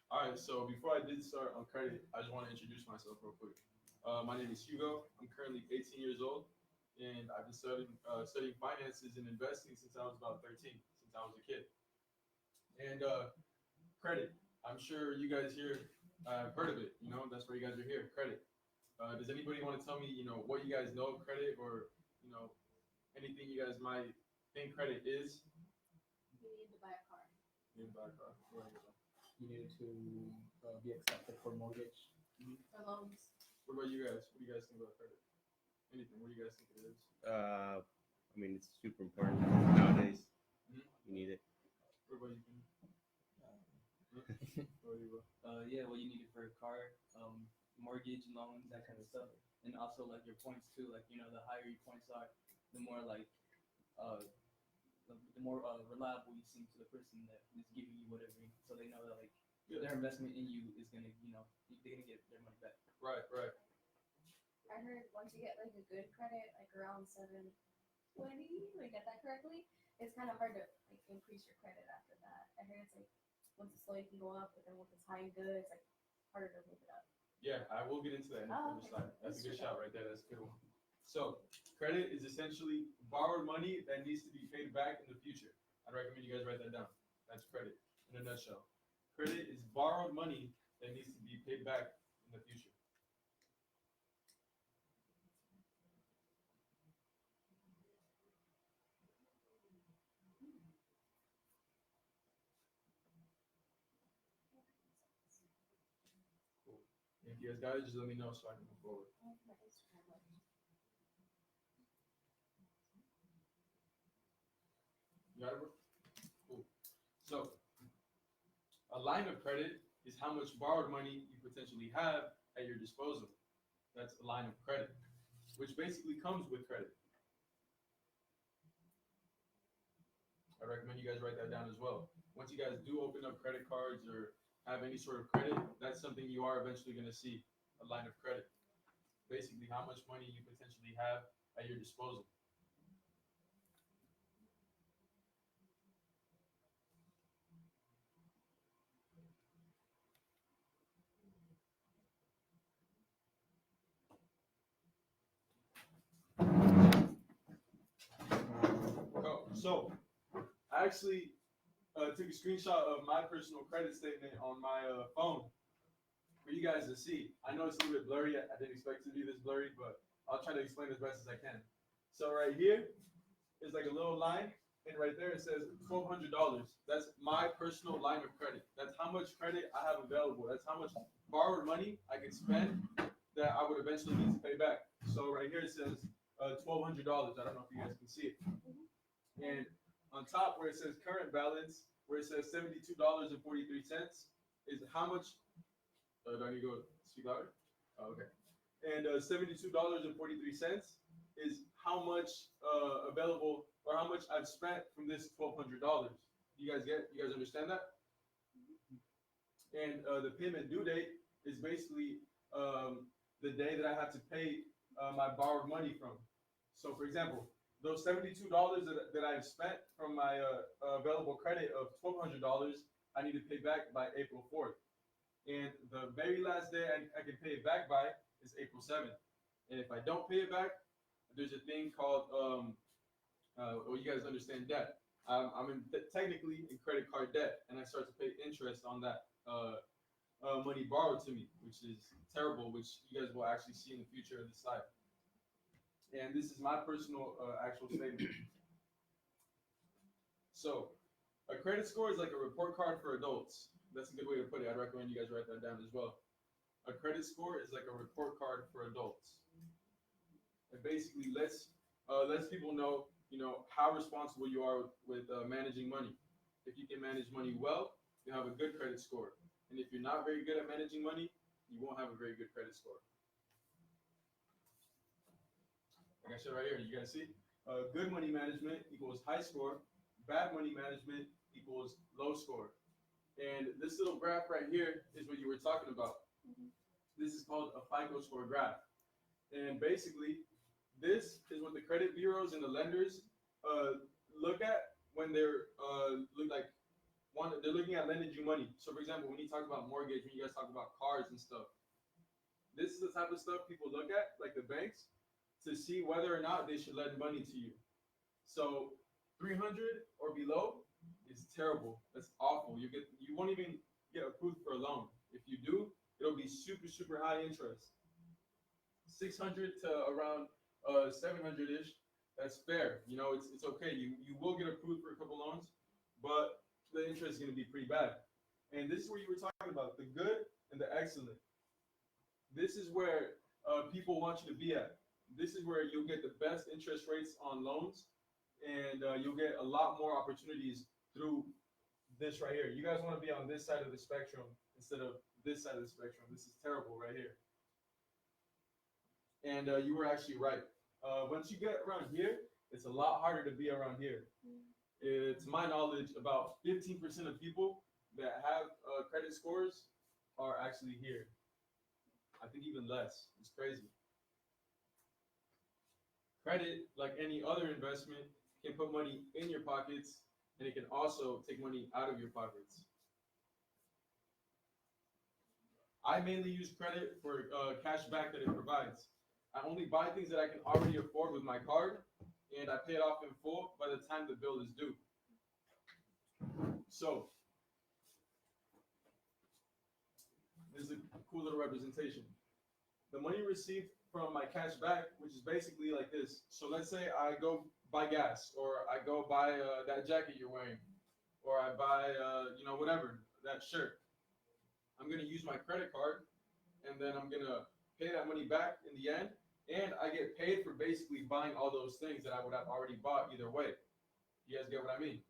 All right, so before I did start on credit, I just want to introduce myself real quick. My name is Hugo. I'm currently 18 years old, and I've been studying finances and investing since I was about 13, since I was a kid. And credit, I'm sure you guys here have heard of it. You know, that's why you guys are here. Credit. Does anybody want to tell me, what you guys know of credit, or you know, anything you guys might think credit is? You need to buy a car. You need to buy a car. You need to be accepted for mortgage. For loans. What about you guys? What do you guys think about credit? Anything? What do you guys think it is? I mean, it's super important nowadays. Mhm. You need it. What about you? Kenny? What about you, bro? Yeah, well, you need it for a car, mortgage, loans, that kind of stuff, and also like your points too. Like the higher your points are, the more uh, the more reliable you seem to the person that is giving you whatever. So they know that like Yeah. their investment in you is gonna, they're gonna get their money back. Right, right. I heard once you get like a good credit, like around 720, like get that correctly, it's kind of hard to like increase your credit after that. I heard it's like once it's low you can go up, but then once it's high and good, it's like harder to move it up. Yeah, I will get into that in the Oh, further okay. slide. That's a good shout right there. That's a good one. So, credit is essentially borrowed money that needs to be paid back in the future. I'd recommend you guys write that down. That's credit in a nutshell. Credit is borrowed money that needs to be paid back in the future. Cool. And if you guys got it, just let me know so I can move forward. Oh, my Instagram like, You got it, bro? Cool. So, a line of credit is how much borrowed money you potentially have at your disposal. That's a line of credit, which basically comes with credit. I recommend you guys write that down as well. Once you guys do open up credit cards or have any sort of credit, that's something you are eventually going to see, a line of credit. Basically, how much money you potentially have at your disposal. So, I actually took a screenshot of my personal credit statement on my phone for you guys to see. I know it's a little bit blurry. I didn't expect it to be this blurry, but I'll try to explain as best as I can. So right here is like a little line, and right there it says $1,200. That's my personal line of credit. That's how much credit I have available. That's how much borrowed money I can spend that I would eventually need to pay back. So right here it says $1,200. I don't know if you guys can see it. And on top where it says current balance, where it says $72.43, is how much. Do I need to go speak louder? Oh, okay. And $72.43 is how much available, or how much I've spent from this $1,200. You guys get? You guys understand that? And the payment due date is basically the day that I have to pay my borrowed money from. So, for example, those $72 that I've spent from my available credit of $1,200, I need to pay back by April 4th. And the very last day I can pay it back by is April 7th. And if I don't pay it back, there's a thing called, well, you guys understand debt. I'm technically in credit card debt, and I start to pay interest on that money borrowed to me, which is terrible, which you guys will actually see in the future of this slide. And this is my personal actual statement. So, a credit score is like a report card for adults. That's a good way to put it. I'd recommend you guys write that down as well. A credit score is like a report card for adults. It basically lets people know, how responsible you are with managing money. If you can manage money well, you have a good credit score. And if you're not very good at managing money, you won't have a very good credit score. Like I said right here, you guys see? Good money management equals high score. Bad money management equals low score. And this little graph right here is what you were talking about. This is called a FICO score graph. And basically, this is what the credit bureaus and the lenders look at when they're they're looking at lending you money. So for example, when you talk about mortgage, when you guys talk about cars and stuff, this is the type of stuff people look at, like the banks, to see whether or not they should lend money to you. So 300 or below is terrible. That's awful. You won't even get approved for a loan. If you do, it'll be super super high interest. 600 to around 700 ish. That's fair. You know, it's okay. You will get approved for a couple loans, but the interest is going to be pretty bad. And this is where you were talking about the good and the excellent. This is where people want you to be at. This is where you'll get the best interest rates on loans, and you'll get a lot more opportunities through this right here. You guys want to be on this side of the spectrum instead of this side of the spectrum. This is terrible right here. And you were actually right. Once you get around here, it's a lot harder to be around here. It's my knowledge about 15% of people that have credit scores are actually here. I think even less. It's crazy. Credit, like any other investment, can put money in your pockets, and it can also take money out of your pockets. I mainly use credit for cash back that it provides. I only buy things that I can already afford with my card, and I pay it off in full by the time the bill is due. So, this is a cool little representation. The money received from my cash back, which is basically like this. So let's say I go buy gas, or I go buy that jacket you're wearing, or I buy, whatever, that shirt. I'm going to use my credit card, and then I'm going to pay that money back in the end, and I get paid for basically buying all those things that I would have already bought either way. You guys get what I mean?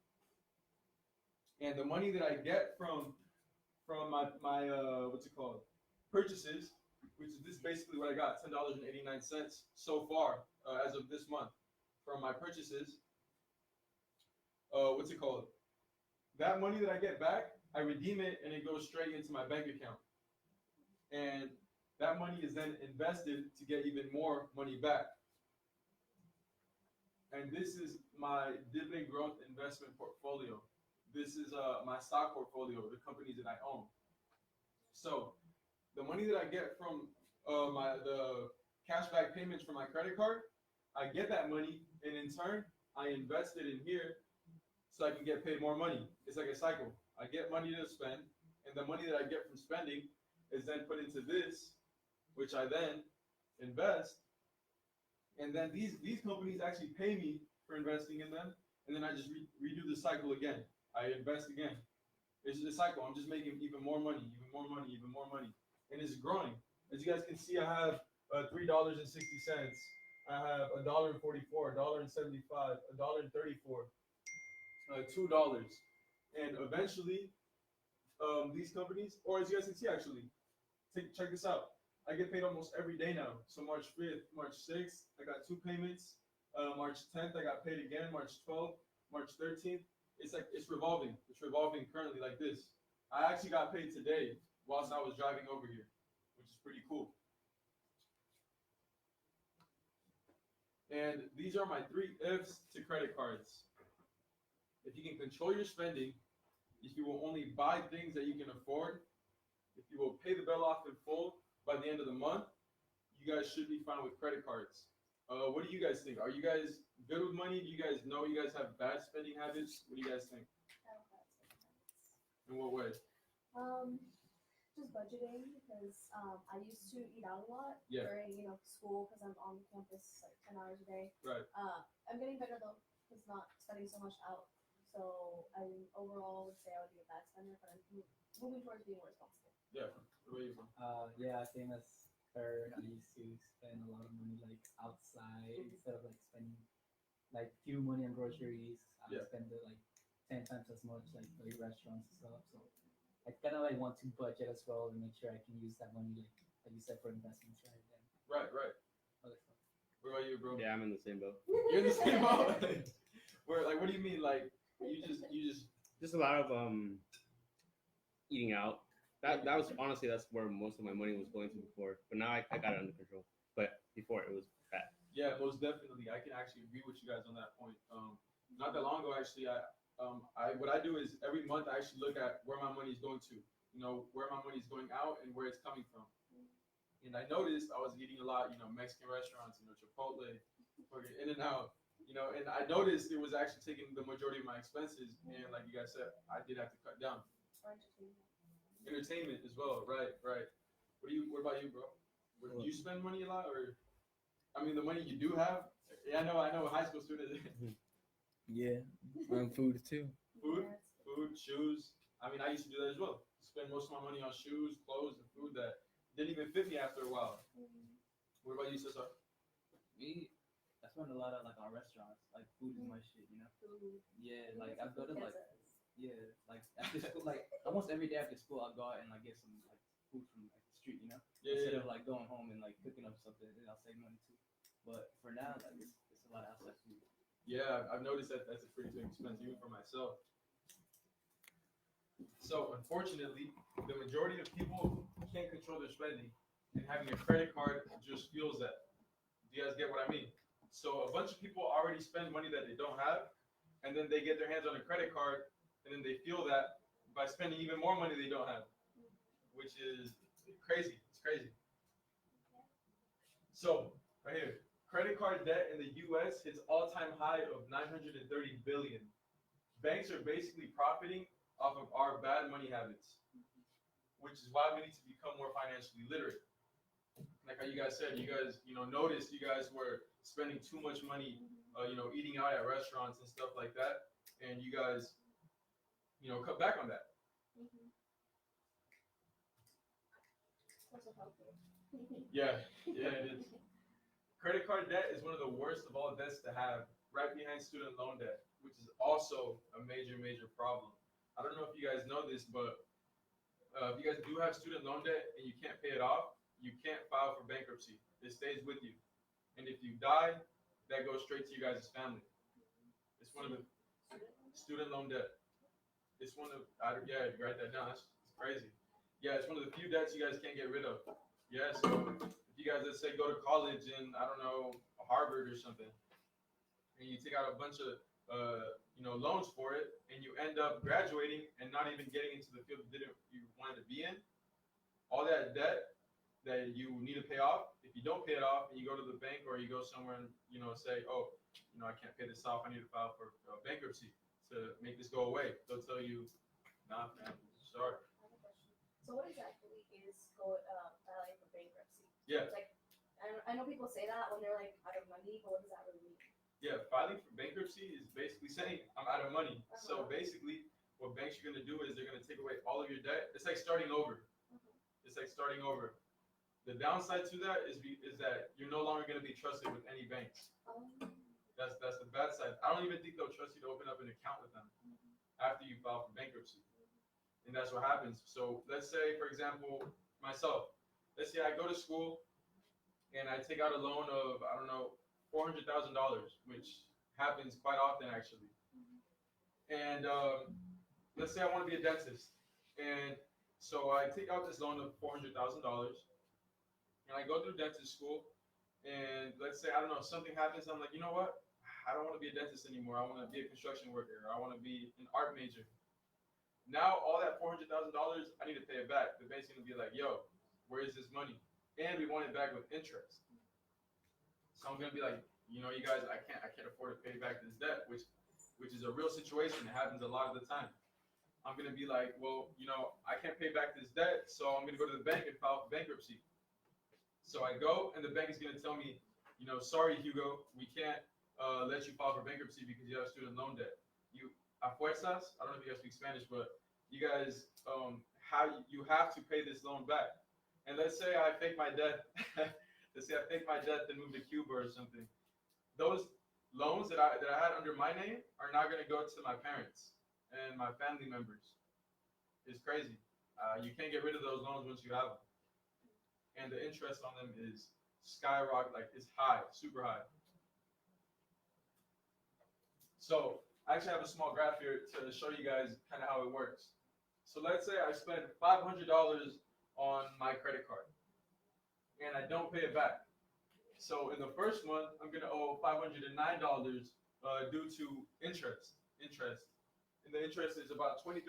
And the money that I get from my purchases, which is this basically what I got, $10.89 so far as of this month from my purchases. That money that I get back, I redeem it, and it goes straight into my bank account. And that money is then invested to get even more money back. And this is my dividend growth investment portfolio. This is my stock portfolio, the companies that I own. So the money that I get from the cashback payments from my credit card, I get that money, and in turn, I invest it in here so I can get paid more money. It's like a cycle. I get money to spend, and the money that I get from spending is then put into this, which I then invest. And then these companies actually pay me for investing in them, and then I just redo the cycle again. I invest again. It's just a cycle. I'm just making even more money, even more money, even more money. And it's growing. As you guys can see, I have $3.60. I have $1.44, $1.75, $1.34, $2. And eventually, these companies, or as you guys can see actually, check this out. I get paid almost every day now. So March 5th, March 6th, I got 2 payments. March 10th, I got paid again. March 12th, March 13th. It's revolving. It's revolving currently like this. I actually got paid today whilst I was driving over here, which is pretty cool. And these are my 3 ifs to credit cards. If you can control your spending, if you will only buy things that you can afford, if you will pay the bill off in full by the end of the month, you guys should be fine with credit cards. What do you guys think? Are you guys good with money? Do you guys know you guys have bad spending habits? What do you guys think? In what way? Just budgeting, because I used to eat out a lot Yeah. during school, because I'm on campus like 10 hours a day. Right. I'm getting better though, because not spending so much out. So I overall would say I would be a bad spender, but I'm moving towards being more responsible. Yeah. Where are you from? Yeah, same as her. I used to spend a lot of money like outside instead of like spending like few money on groceries. I Yeah. spend it like 10 times as much like restaurants and stuff. So I kind of like want to budget as well and make sure I can use that money like you said for investments rather than Right. other stuff. What about you, bro? Yeah, I'm in the same boat. You're in the same boat. Where, like, what do you mean? Like, you just Just a lot of eating out. That was honestly that's where most of my money was going to before. But now I got it under control. But before it was bad. Yeah, most definitely. I can actually agree with you guys on that point. Not that long ago, actually, what I do is every month I actually look at where my money is going to, where my money is going out and where it's coming from. And I noticed I was eating a lot, Mexican restaurants, Chipotle, fucking In and Out, and I noticed it was actually taking the majority of my expenses. And like you guys said, I did have to cut down. Entertainment as well, right. What about you, bro? Do you spend money a lot, or I mean the money you do have? Yeah, I know, high school student. Yeah, on food too. Food, shoes. I mean, I used to do that as well. Spend most of my money on shoes, clothes, and food that didn't even fit me after a while. What about you, Cesar? Me, I spend a lot of like on restaurants. Like food is my shit, you know. Yeah, like I go to like like after school, like almost every day after school, I'll go out and like get some like food from like the street, you know. Instead of like going home and like cooking up something, and I'll save money too. But for now, like it's a lot of outside food. Yeah, I've noticed that that's a pretty big expense even for myself. So unfortunately, the majority of people can't control their spending, and having a credit card just fuels that. Do you guys get what I mean? So a bunch of people already spend money that they don't have, and then they get their hands on a credit card, and then they feel that by spending even more money they don't have, which is crazy. It's crazy. So right here, credit card debt in the U.S. hits all-time high of 930 billion. Banks are basically profiting off of our bad money habits, which is why we need to become more financially literate. Like how you guys said, noticed you guys were spending too much money, eating out at restaurants and stuff like that, and you guys, cut back on that. Yeah, it is. Credit card debt is one of the worst of all debts to have, right behind student loan debt, which is also a major, major problem. I don't know if you guys know this, but if you guys do have student loan debt and you can't pay it off, you can't file for bankruptcy. It stays with you. And if you die, that goes straight to you guys' family. It's one of the student loan debt. It's one of, yeah, you write that down. It's crazy. Yeah, it's one of the few debts you guys can't get rid of. Yeah, so if you guys, let's say, go to college in, I don't know, Harvard or something, and you take out a bunch of, loans for it, and you end up graduating and not even getting into the field you wanted to be in, all that debt that you need to pay off, if you don't pay it off and you go to the bank or you go somewhere and, say, oh, I can't pay this off, I need to file for bankruptcy to make this go away. They'll tell you, nah, man, sorry. I have a question. So what exactly is filing for bankruptcy? Yeah. Like, I know people say that when they're like out of money, but what does that really mean? Yeah, filing for bankruptcy is basically saying I'm out of money. So basically, what banks are going to do is they're going to take away all of your debt. It's like starting over. It's like starting over. The downside to that is that you're no longer going to be trusted with any banks. That's the bad side. I don't even think they'll trust you to open up an account with them after you file for bankruptcy. And that's what happens. So let's say, for example, myself. Let's say I go to school and I take out a loan of, I don't know, $400,000, which happens quite often actually. And let's say I want to be a dentist, and so I take out this loan of $400,000, and I go through dentist school, and let's say, I don't know, something happens, I'm like, you know what? I don't want to be a dentist anymore. I want to be a construction worker. I want to be an art major. Now all that $400,000, I need to pay it back. The bank's gonna be like, yo, where is this money? And we want it back with interest. So I'm gonna be like, you guys, I can't afford to pay back this debt, which is a real situation. It happens a lot of the time. I'm gonna be like, well, I can't pay back this debt, so I'm gonna go to the bank and file for bankruptcy. So I go, and the bank is gonna tell me, sorry, Hugo, we can't let you file for bankruptcy because you have student loan debt. You a fuerzas, I don't know if you guys speak Spanish, but you guys, you have to pay this loan back. And let's say I fake my debt. Let's say I fake my debt and move to Cuba or something. Those loans that I had under my name are not going to go to my parents and my family members. It's crazy. You can't get rid of those loans once you have them. And the interest on them is skyrocket, like it's high, super high. So I actually have a small graph here to show you guys kind of how it works. So let's say I spend $500 on my credit card, and I don't pay it back. So in the first month, I'm gonna owe $509 due to interest. and the interest is about 23%.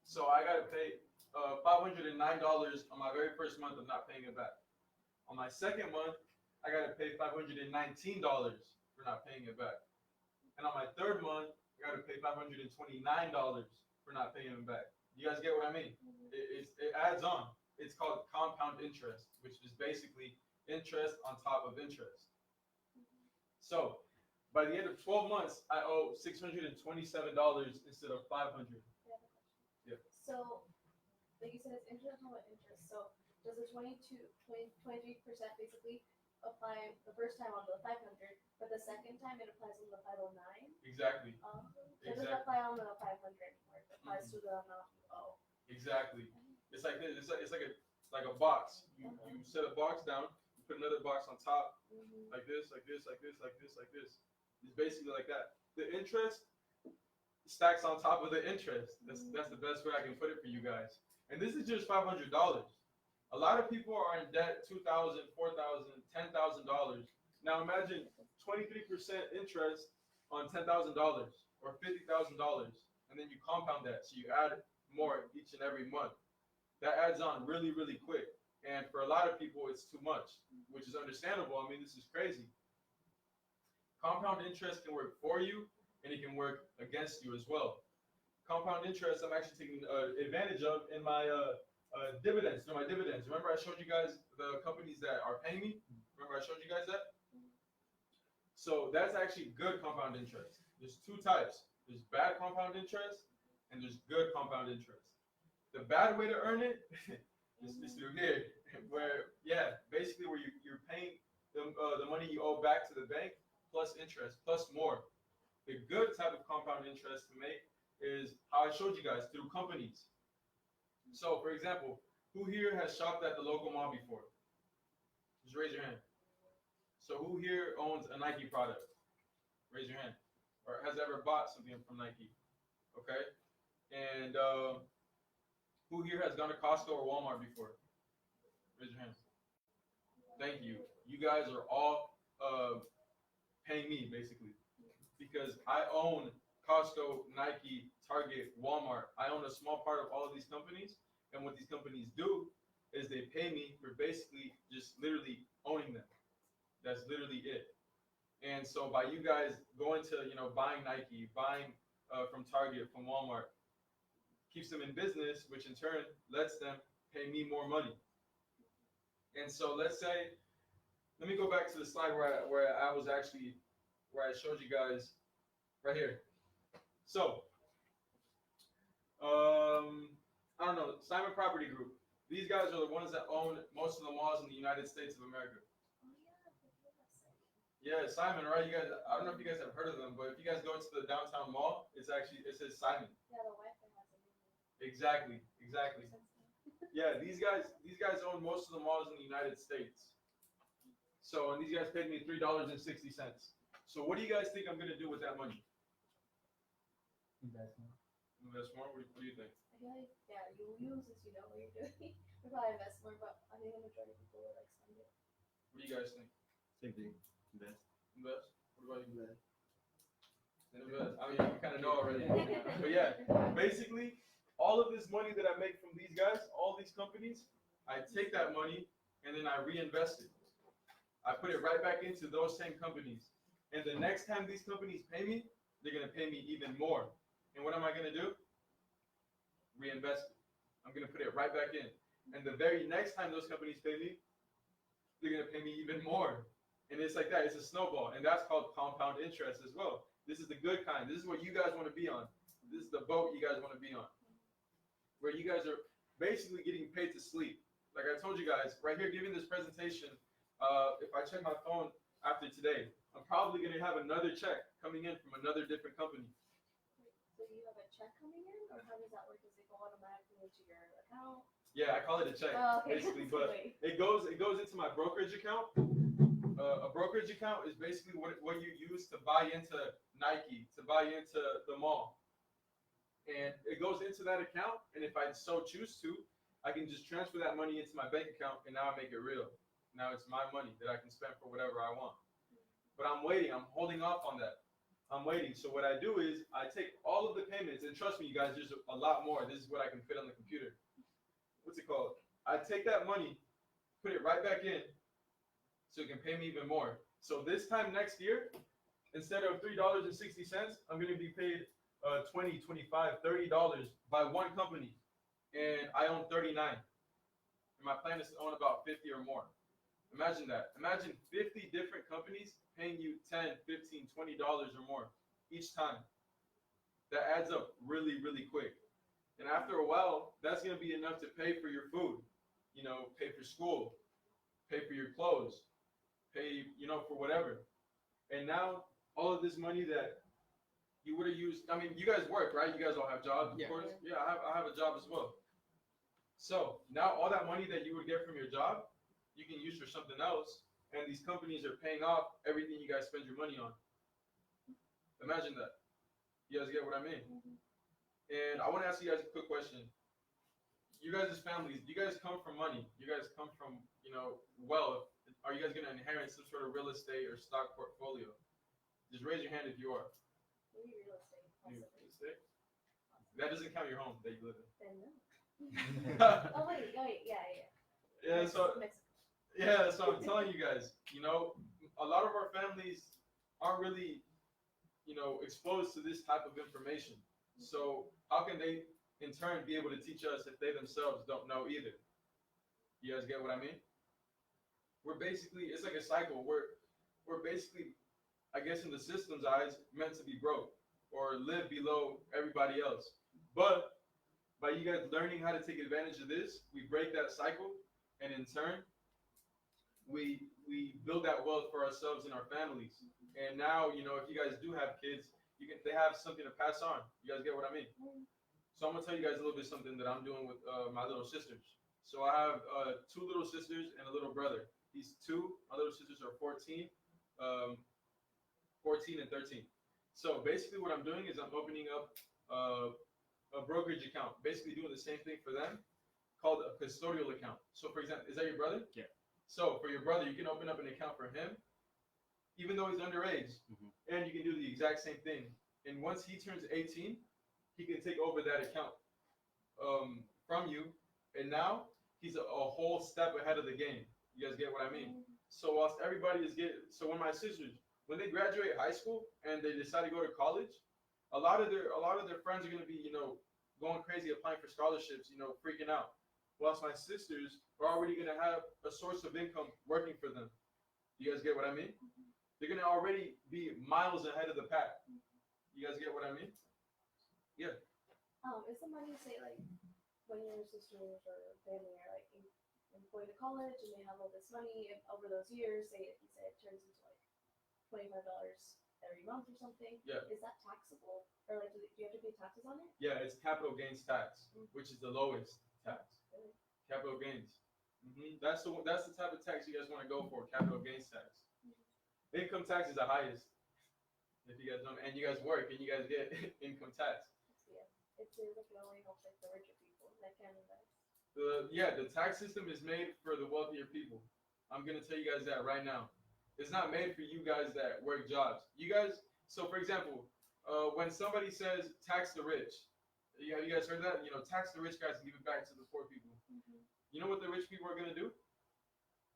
So I gotta pay $509 on my very first month of not paying it back. On my second month, I gotta pay $519 for not paying it back. And on my third month, I gotta pay $529 for not paying it back. You guys get what I mean? It adds on. It's called compound interest, which is basically interest on top of interest. So by the end of 12 months, I owe $627 instead of $500. Yeah. So, like you said, it's interest on interest. So, does the 23% basically apply the first time onto the 500, but the second time it applies on the 509? Exactly. It doesn't apply on the 500 anymore. It applies to the amount you owe. Exactly. It's like this. It's like a box. You set a box down. You put another box on top, like this, like this, like this, like this, like this. It's basically like that. The interest stacks on top of the interest. That's the best way I can put it for you guys. And this is just $500. A lot of people are in debt $2,000, $4,000, $10,000. Now imagine 23% interest on $10,000 or $50,000, and then you compound that. So you add more each and every month. That adds on really, really quick. And for a lot of people, it's too much, which is understandable. I mean, this is crazy. Compound interest can work for you, and it can work against you as well. Compound interest, I'm actually taking advantage of in my dividends. Through my dividends. Remember, I showed you guys the companies that are paying me. Remember, I showed you guys that. So that's actually good compound interest. There's two types. There's bad compound interest, and there's good compound interest. The bad way to earn it is through here, where basically where you're paying the money you owe back to the bank plus interest plus more. The good type of compound interest to make is how I showed you guys, through companies. So, for example, who here has shopped at the local mall before? Just raise your hand. So who here owns a Nike product? Raise your hand. Or has ever bought something from Nike? Okay. And who here has gone to Costco or Walmart before? Raise your hands. Thank you. You guys are all paying me, basically. Because I own Costco, Nike, Target, Walmart. I own a small part of all of these companies. And what these companies do is they pay me for basically just literally owning them. That's literally it. And so by you guys going to, buying Nike, buying from Target, from Walmart, keeps them in business, which in turn lets them pay me more money. And so let's say, let me go back to the slide where I showed you guys right here. So, I don't know, Simon Property Group. These guys are the ones that own most of the malls in the United States of America. Yeah, Simon, right? You guys, I don't know if you guys have heard of them, but if you guys go into the downtown mall, it says Simon. Yeah, the Wi-Fi has a name. Exactly. Yeah, these guys own most of the malls in the United States. So, and these guys paid me $3.60. So, what do you guys think I'm gonna do with that money? Investment. Invest more? What do you think? I feel like, you use since you know what you're doing. We'll probably invest more, but I think the majority of people will spend it. What do you guys think? Same thing. Invest. Invest? What about you? Invest. Invest. I mean, you kind of know already. But yeah, basically, all of this money that I make from these guys, all these companies, I take that money and then I reinvest it. I put it right back into those same companies. And the next time these companies pay me, they're going to pay me even more. And what am I going to do? Reinvest it. I'm going to put it right back in. And the very next time those companies pay me, they're going to pay me even more. And it's like that. It's a snowball. And that's called compound interest as well. This is the good kind. This is what you guys want to be on. This is the boat you guys want to be on. Where you guys are basically getting paid to sleep. Like I told you guys, right here giving this presentation, if I check my phone after today, I'm probably going to have another check coming in from another different company. So you have a check coming in, or how does that work? Does it go automatically into your account? Yeah, I call it a check, Oh, okay. basically, but it goes into my brokerage account. A brokerage account is basically what you use to buy into Nike, to buy into the mall. And it goes into that account, and if I so choose to, I can just transfer that money into my bank account, and now I make it real. Now it's my money that I can spend for whatever I want. But I'm waiting, I'm holding off on that. I'm waiting. So what I do is I take all of the payments, and trust me, you guys, there's a lot more. This is what I can fit on the computer. What's it called? I take that money, put it right back in, so it can pay me even more. So this time next year, instead of $3.60, I'm gonna be paid $20, $25, $30 by one company, and I own 39. And my plan is to own about 50 or more. Imagine that. Imagine 50 different companies paying you $10, $15, $20 or more each time. That adds up really, really quick. And after a while, that's gonna be enough to pay for your food, you know, pay for school, pay for your clothes, pay, you know, for whatever. And now all of this money that you would have used, I mean, you guys work, right? You guys all have jobs, of Yeah. course. Yeah, I have a job as well. So now all that money that you would get from your job, you can use for something else, and these companies are paying off everything you guys spend your money on. Imagine that. You guys get what I mean? And I want to ask you guys a quick question. You guys as families, do you guys come from money? You guys come from, you know, wealth. Are you guys going to inherit some sort of real estate or stock portfolio? Just raise your hand if you are. Maybe real estate. You- Possibly. real estate? That doesn't count your home that you live in. Then no. Oh wait, yeah. Yeah, so Mexico. yeah, so I'm telling you guys, you know, a lot of our families aren't really, you know, exposed to this type of information. So how can they, in turn, be able to teach us if they themselves don't know either? You guys get what I mean? We're basically, it's like a cycle. We're basically, I guess, in the system's eyes, meant to be broke or live below everybody else. But by you guys learning how to take advantage of this, we break that cycle, and in turn, we build that wealth for ourselves and our families. And now, you know, if you guys do have kids, they have something to pass on. You guys get what I mean? So I'm gonna tell you guys a little bit something that I'm doing with my little sisters. So I have 2 little sisters and a little brother. These two, my little sisters are 14 and 13. So basically what I'm doing is I'm opening up a brokerage account, basically doing the same thing for them, called a custodial account. So for example, is that your brother? Yeah. So for your brother, you can open up an account for him, even though he's underage, and you can do the exact same thing. And once he turns 18, he can take over that account from you, and now he's a whole step ahead of the game. You guys get what I mean? So whilst everybody is so when my sisters, when they graduate high school and they decide to go to college, a lot of their friends are gonna be, you know, going crazy applying for scholarships, you know, freaking out. Whilst my sisters are already gonna have a source of income working for them. You guys get what I mean? They're gonna already be miles ahead of the pack. You guys get what I mean? Yeah. Is the money, say, like, when your sisters or family are like going to college and they have all this money, and over those years, say if you say it turns into like $25 every month or something, Yeah. is that taxable? Or like, do you have to pay taxes on it? Yeah, it's capital gains tax, which is the lowest tax. Really? Capital gains. That's the type of tax you guys want to go for. Capital gains tax. Income tax is the highest. If you guys don't, and you guys work and you guys get income tax. Yeah. It seems like it only helps like the richer people that can invest. The tax system is made for the wealthier people. I'm gonna tell you guys that right now. It's not made for you guys that work jobs. You guys. So for example, when somebody says tax the rich, you guys heard that? You know, tax the rich guys and give it back to the poor people. You know what the rich people are gonna do?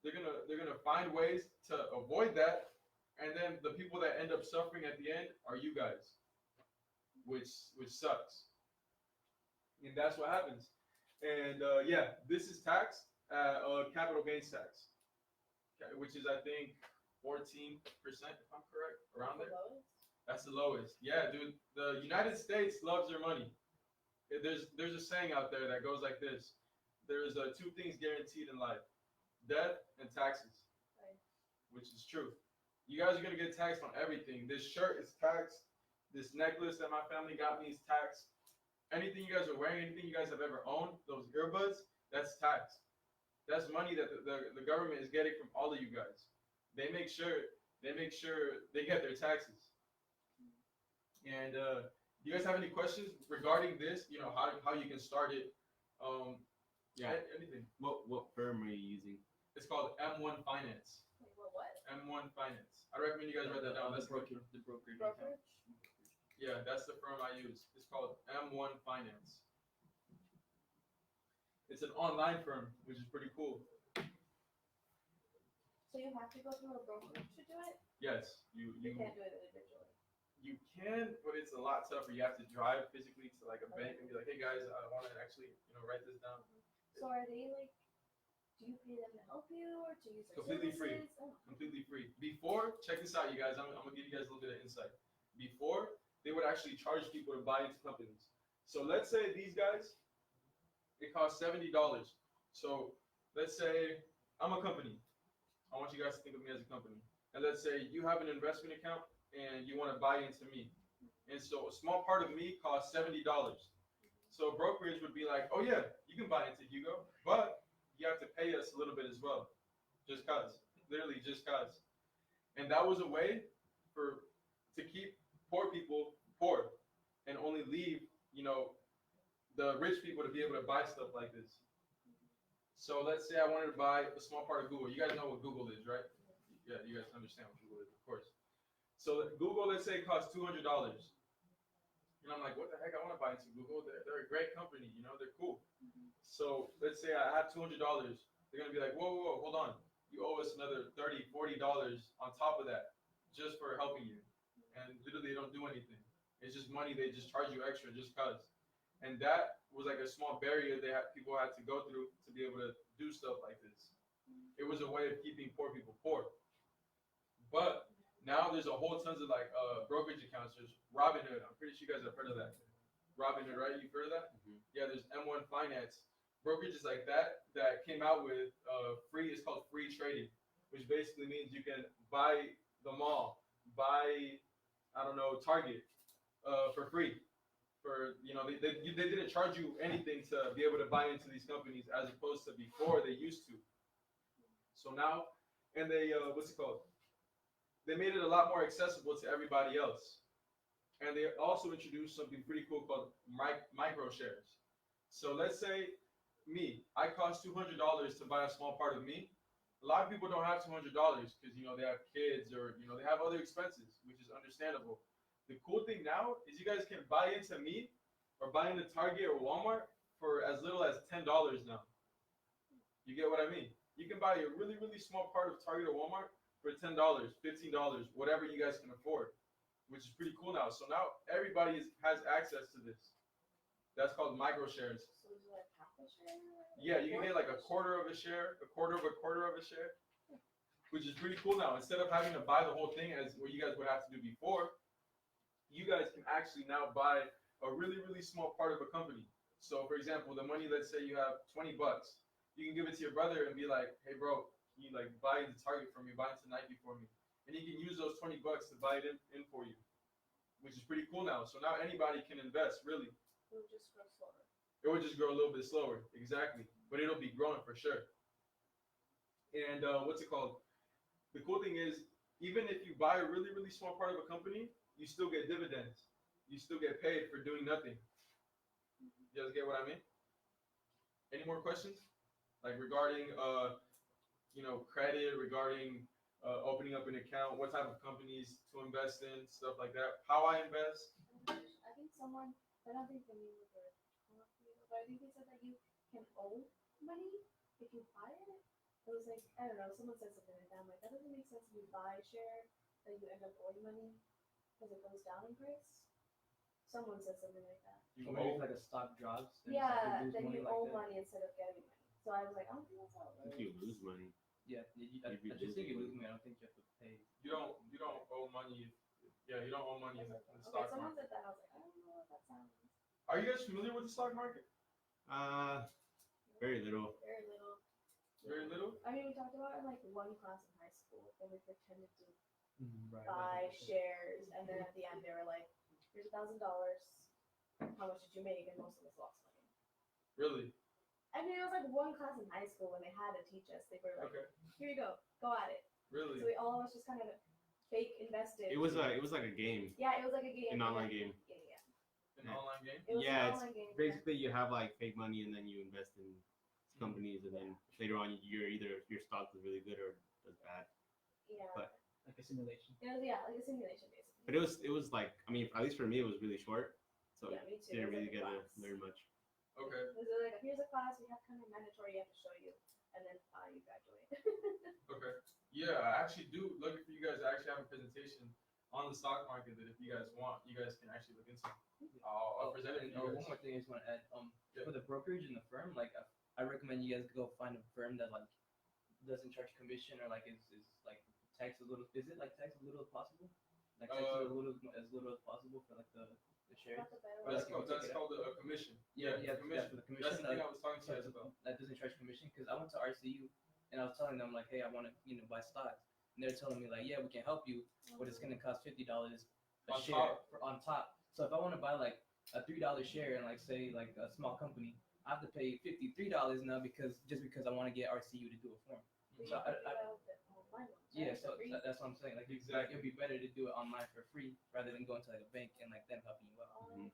They're gonna find ways to avoid that, and then the people that end up suffering at the end are you guys, which sucks. And that's what happens. And yeah, this is tax, capital gains tax, which is I think 14%, if I'm correct, around there. That's the lowest. Yeah, dude. The United States loves their money. There's a saying out there that goes like this: there's 2 things guaranteed in life: death and taxes. Right. Which is true. You guys are gonna get taxed on everything. This shirt is taxed. This necklace that my family got me is taxed. Anything you guys are wearing, anything you guys have ever owned, those earbuds, that's taxed. That's money that the government is getting from all of you guys. They make sure they get their taxes. And do you guys have any questions regarding this? You know, how you can start it? Yeah. Anything. What firm are you using? It's called M1 Finance. Like what what? M1 Finance. I recommend you guys write that down. That's the brokerage. Brokerage? Yeah, that's the firm I use. It's called M1 Finance. It's an online firm, which is pretty cool. So you have to go through a brokerage to do it? Yes, You can't do it individually. you can, but it's a lot tougher. You have to drive physically to like a bank and be like, hey guys, I want to actually, write this down. So are they like, do you pay them to help you or to use their Completely free. services? Oh. Completely free. Before, check this out, you guys. I'm gonna give you guys a little bit of insight. Before, they would actually charge people to buy into companies. So let's say these guys, it costs $70. So let's say I'm a company. I want you guys to think of me as a company. And let's say you have an investment account and you want to buy into me. And so a small part of me costs $70. So brokerage would be like, oh yeah, you can buy into Hugo, but you have to pay us a little bit as well. Just cause. Literally just cause. And that was a way to keep poor people poor and only leave, the rich people to be able to buy stuff like this. So let's say I wanted to buy a small part of Google. You guys know what Google is, right? Yeah, you guys understand what Google is, of course. So Google, let's say, costs $200. And I'm like, what the heck? I want to buy into Google. They're a great company, they're cool. So let's say I have $200. They're going to be like, whoa, hold on. You owe us another $30, $40 on top of that just for helping you. And literally they don't do anything. It's just money. They just charge you extra just cause. And that was like a small barrier people had to go through to be able to do stuff like this. It was a way of keeping poor people poor. But now there's a whole tons of like brokerage accounts. There's Robinhood. I'm pretty sure you guys have heard of that. Robinhood, right? You've heard of that? Mm-hmm. Yeah, there's M1 Finance. Brokerages like that came out with free. It's called free trading, which basically means you can buy the mall, buy, Target for free. They didn't charge you anything to be able to buy into these companies as opposed to before they used to. So now, and they what's it called? They made it a lot more accessible to everybody else. And they also introduced something pretty cool called micro shares. So let's say I cost $200 to buy a small part of me. A lot of people don't have $200 because they have kids or they have other expenses, which is understandable. The cool thing now is you guys can buy into me or buy into Target or Walmart for as little as $10 now. You get what I mean? You can buy a really, really small part of Target or Walmart for $10, $15, whatever you guys can afford, which is pretty cool now. So now everybody has access to this. That's called micro shares. So is it like half a share? Yeah, you can get like a quarter of a share, a quarter of a share, which is pretty cool now. Instead of having to buy the whole thing as what you guys would have to do before, you guys can actually now buy a really, really small part of a company. So for example, the money, let's say you have $20, you can give it to your brother and be like, hey bro, can you like buy into Target for me, buy into Nike for me. And he can use those $20 to buy it in for you, which is pretty cool now. So now anybody can invest, really. It would just grow slower. It would just grow a little bit slower, exactly. But it'll be growing for sure. And what's it called? The cool thing is, even if you buy a really, really small part of a company, you still get dividends. You still get paid for doing nothing. You guys get what I mean? Any more questions? Like regarding, credit, regarding opening up an account, what type of companies to invest in, stuff like that. How I invest. I think someone, I don't think the name of the company, but I think they said that you can owe money if you buy it. It was like, I don't know, someone said something like that. I'm like, that doesn't make sense if you buy a share, that you end up owing money because it goes down in price. Someone said something like that. Or maybe if like a stock drops, then Yeah, you lose then money you like owe that. money instead of getting money. So I was like, I don't think that's how it If works. you lose money. Yeah, I If you just think you lose lose me. I don't think you have to pay. You don't owe money. Yeah, you don't owe money in the Okay, stock someone market. said that. I was like, I don't know what that sounds. Are you guys familiar with the stock market? Very little. Very little. Very little? I mean, we talked about it in like one class in high school, and we pretended to Right. buy shares, and then at the end they were like, "Here's $1,000. How much did you make?" And most of us lost money. Really? I mean, it was like one class in high school when they had to teach us. They were like, Okay. "Here you go, go at it." Really? So we all of us just kind of fake invested. It was like a game, Yeah, it was like a game. an online game. Yeah. An online game? It was Yeah, an online game. Basically, you have like fake money, and then you invest in companies, and then later on, your stock is really good or does bad. Yeah. But- Like a simulation. It was like a simulation basically. But it was like, I mean, at least for me, it was really short, so Yeah, me too. didn't It was really like a get to class. learn much. Okay. It was like here's a class we have kind of mandatory you have to show you, and then you graduate. Okay. Yeah, I actually do. Looking for you guys to actually have a presentation on the stock market that if you guys want, you guys can actually look into. I'll present it to And, you one guys. more thing I just want to add. Yeah. For the brokerage and the firm, like I recommend you guys go find a firm that like doesn't charge commission or like is like tax a little. Is it like tax as little as possible? Like tax a little as little as possible for like the shares. Not the better That's one. called a commission. Yeah, commission. for the That's commission. the thing I was talking to you guys about. That doesn't charge commission because I went to RCU and I was telling them like, hey, I want to buy stocks, and they're telling me like, yeah, we can help you, but it's gonna cost $50 a On share on top. So if I want to buy like a $3 share and like say like a small company, I have to pay $53 now because I want to get RCU to do a form. We So can do that with the online ones, Yeah, right? so For free. that's what I'm saying. Like, Exactly. it'd be better to do it online for free rather than going to like a bank and like them helping you out.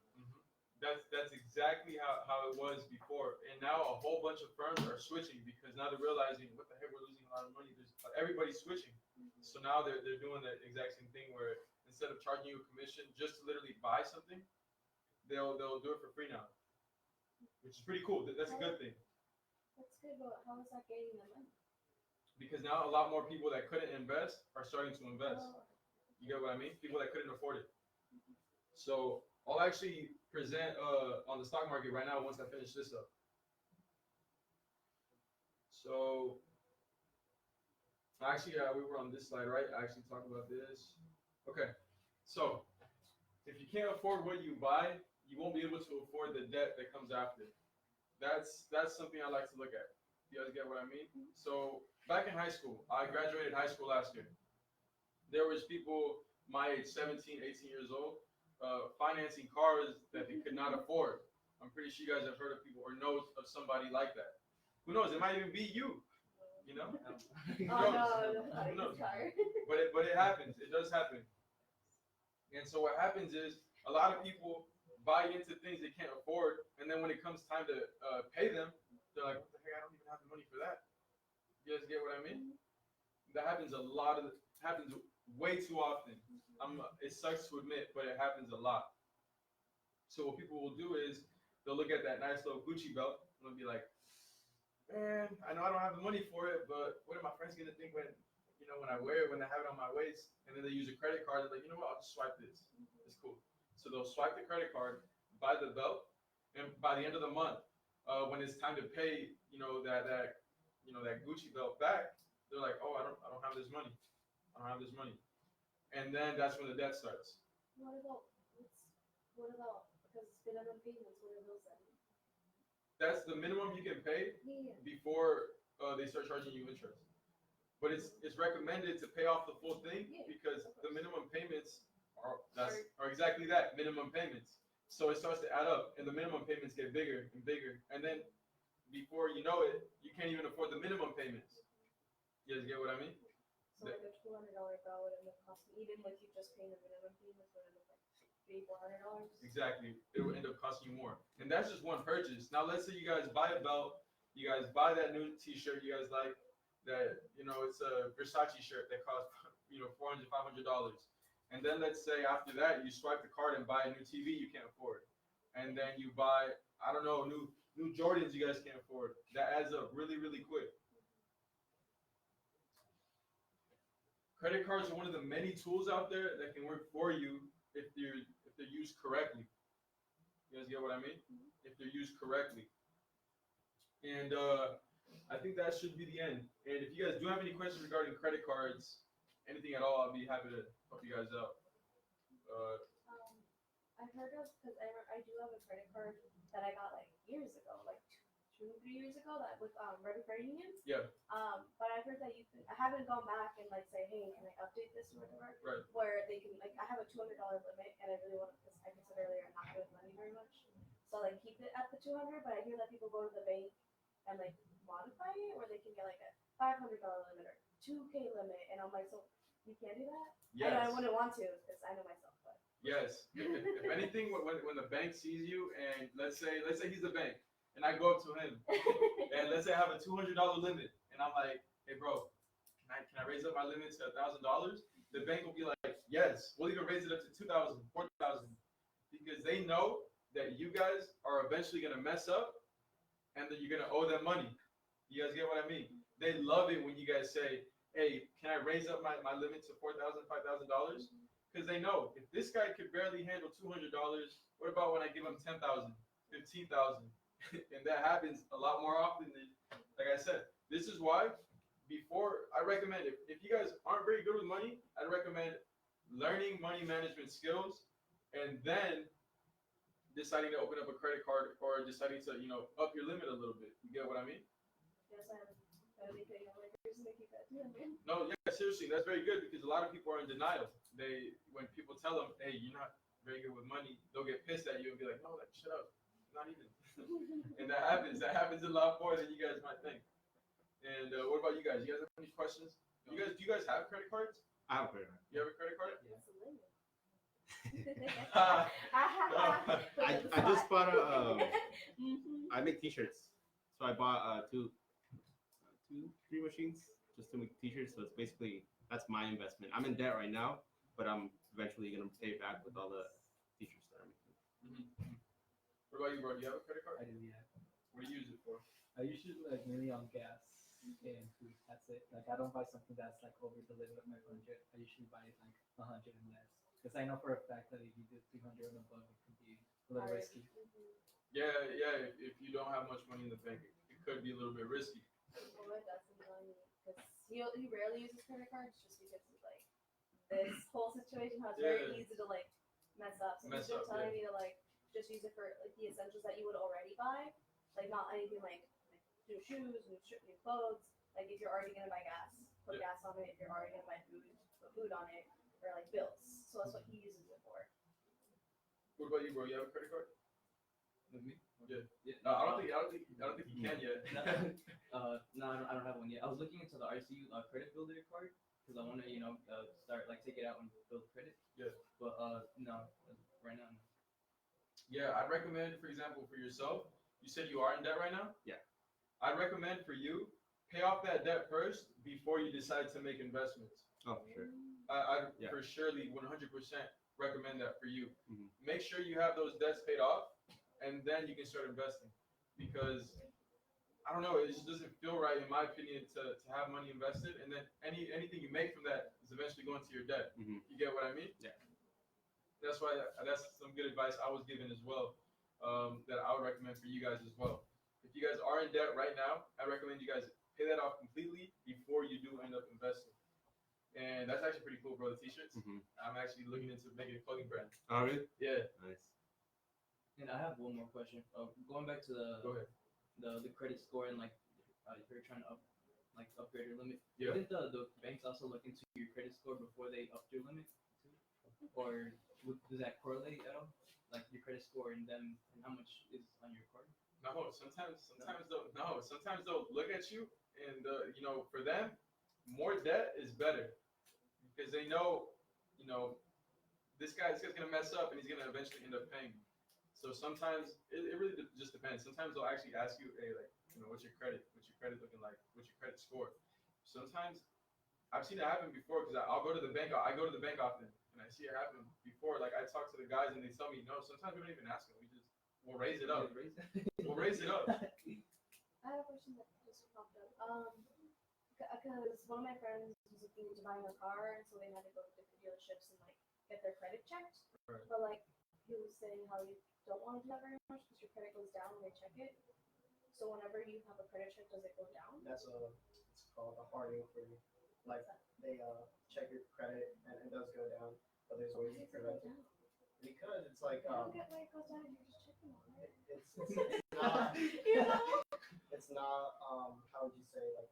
That's exactly how it was before, and now a whole bunch of firms are switching because now they're realizing what the heck, we're losing a lot of money. Everybody's switching, so now they're doing the exact same thing where instead of charging you a commission just to literally buy something, they'll do it for free now, which is pretty cool. That's a good thing That's good, but how is that getting them money? because now a lot more people that couldn't invest are starting to invest. You get what I mean? People that couldn't afford it. So I'll actually present on the stock market right now once I finish this up. So actually, we were on this slide, right? I actually talked about this. Okay. So if you can't afford what you buy, you won't be able to afford the debt that comes after. That's something I like to look at. You guys get what I mean? So back in high school, I graduated high school last year. There was people my age, 17, 18 years old, financing cars that they could not afford. I'm pretty sure you guys have heard of people or know of somebody like that. Who knows? It might even be you. You know? Oh no, Who knows? tired. But it happens. It does happen. And so what happens is a lot of people buy into things they can't afford, and then when it comes time to pay them, they're like, "What the heck? I don't even have the money for that." You guys get what I mean? That happens happens way too often. It sucks to admit, but it happens a lot. So what people will do is they'll look at that nice little Gucci belt and they'll be like, "Man, I know I don't have the money for it, but what are my friends gonna think when I wear it, when I have it on my waist?" And then they use a credit card. They're like, "You know what? I'll just swipe this. It's cool." So they'll swipe the credit card, buy the belt, and by the end of the month, when it's time to pay, that Gucci belt back, they're like, "Oh, I don't have this money. I don't have this money." And then that's when the debt starts. What about because it's minimum payments? What are those then? That's the minimum you can pay Yeah. before they start charging you interest. But it's recommended to pay off the full thing because the minimum payments are exactly that, minimum payments. So it starts to add up, and the minimum payments get bigger and bigger, and then before you know it, you can't even afford the minimum payments. You guys get what I mean? So like a $200 bill would end up costing, even with you just paying the minimum payments, would end up like $300-400. Exactly. It will end up costing you more. And that's just one purchase. Now let's say you guys buy a belt, you guys buy that new t-shirt you guys like, that it's a Versace shirt that costs $400-500. And then let's say after that you swipe the card and buy a new TV you can't afford. And then you buy, I don't know, new Jordans you guys can't afford. That adds up really, really quick. Credit cards are one of the many tools out there that can work for you if they're used correctly. You guys get what I mean? If they're used correctly. And I think that should be the end. And if you guys do have any questions regarding credit cards, anything at all, I'll be happy to help you guys out. I've heard of, because I do have a credit card that I got like years ago, like 2-3 years ago, that with Ready Credit Union. Yeah. But I've heard that I haven't gone back and like say, hey, can I update this or whatever? Right. Where they can I have a $200 limit, and I really want to, because like I said earlier, I'm not good with money very much. So like keep it at the 200, but I hear that people go to the bank and like modify it, where they can get like a $500 limit or $2K limit, and I'm like, so you can't do that? Yes. I wouldn't want to, because I know myself, but. Yes. If anything, when the bank sees you, and let's say he's the bank, and I go up to him, and let's say I have a $200 limit, and I'm like, "Hey, bro, can I raise up my limit to $1,000? The bank will be like, yes, we'll even raise it up to 2,000, 4,000, because they know that you guys are eventually gonna mess up, and that you're gonna owe them money. You guys get what I mean? They love it when you guys say, hey, can I raise up my limit to $4,000, $5,000? Because they know if this guy could barely handle $200, what about when I give him 10,000, 15,000? And that happens a lot more often than, like I said. This is why, before I recommend, if you guys aren't very good with money, I'd recommend learning money management skills and then deciding to open up a credit card or deciding to, up your limit a little bit. You get what I mean? Yes, I have anything like recently keep that too. No, yeah, seriously, that's very good because a lot of people are in denial. When people tell them, hey, you're not very good with money, they'll get pissed at you and be like, no, like, shut up. Not even. And that happens. That happens a lot more than you guys might think. And what about you guys? You guys have any questions? Do you guys have credit cards? I have a credit card. You have a credit card? What's the limit? I just bought a. Mhm. I make T-shirts, so I bought three machines just to make T-shirts. So it's basically that's my investment. I'm in debt right now, but I'm eventually gonna pay it back with all the T-shirts that I'm making. Mm-hmm. What about you, bro? Do you have a credit card? I do, yeah. What do you use it for? I usually like mainly on gas and food. That's it. Like I don't buy something that's like over the limit of my budget. I usually buy it like 100 and less because I know for a fact that if you do 300 and above, it can be a little risky. Yeah. If you don't have much money in the bank, it could be a little bit risky. Well, it doesn't really because he rarely uses credit cards just because of like this whole situation how it's very easy to like mess up. So he's been telling me to like just use it for like the essentials that you would already buy, like not anything like new shoes, new clothes. Like if you're already gonna buy gas, put gas on it. If you're already gonna buy food, put food on it, or like bills. So that's what he uses it for. What about you, bro? You have a credit card? With me? Yeah. No, I don't think you can yet. No, I don't have one yet. I was looking into the RCU credit builder card because I want to, start like take it out and build credit. Yeah. But no, right now. No. Yeah, I'd recommend, for example, for yourself. You said you are in debt right now. Yeah. I'd recommend for you pay off that debt first before you decide to make investments. Oh, for sure. I'd Yeah. for surely 100% recommend that for you. Mhm. Make sure you have those debts paid off, and then you can start investing. Because I don't know, it just doesn't feel right, in my opinion, to have money invested, and then anything you make from that is eventually going to your debt. Mhm. You get what I mean? Yeah. That's why that's some good advice I was given as well, that I would recommend for you guys as well. If you guys are in debt right now, I recommend you guys pay that off completely before you do end up investing. And that's actually pretty cool, bro. The T-shirts. Mhm. I'm actually looking into making a clothing brand. Oh, really? Yeah. Nice. And I have one more question. Going back to Go ahead. the credit score and like if you're trying to upgrade your limit. Yeah. Didn't the banks also look into your credit score before they upped your limit too? Or does that correlate at all? Like your credit score and them and how much is on your card? No, sometimes they'll look at you and for them, more debt is better because they know, this guy's gonna mess up and he's gonna eventually end up paying. So sometimes it really just depends. Sometimes they'll actually ask you, hey, like, what's your credit looking like? What's your credit score? Sometimes I've seen it happen before because I'll go to the bank. I go to the bank often and I see it happen before. Like I talk to the guys and they tell me, no, sometimes we don't even ask them. We'll raise it up. We'll raise it up. I have a question that just popped up. Because one of my friends was looking into buying a car, and so they had to go to different dealerships and like get their credit checked. Right. But like he was saying, how you don't want to do that very much because your credit goes down when they check it. So whenever you have a credit check, does it go down? It's called a hard inquiry. Like they check your credit and it does go down, but there's Why ways does to it go prevent it. down? Because it's like I don't get why it goes down if you're just checking on it. it's not You know? it's not how would you say like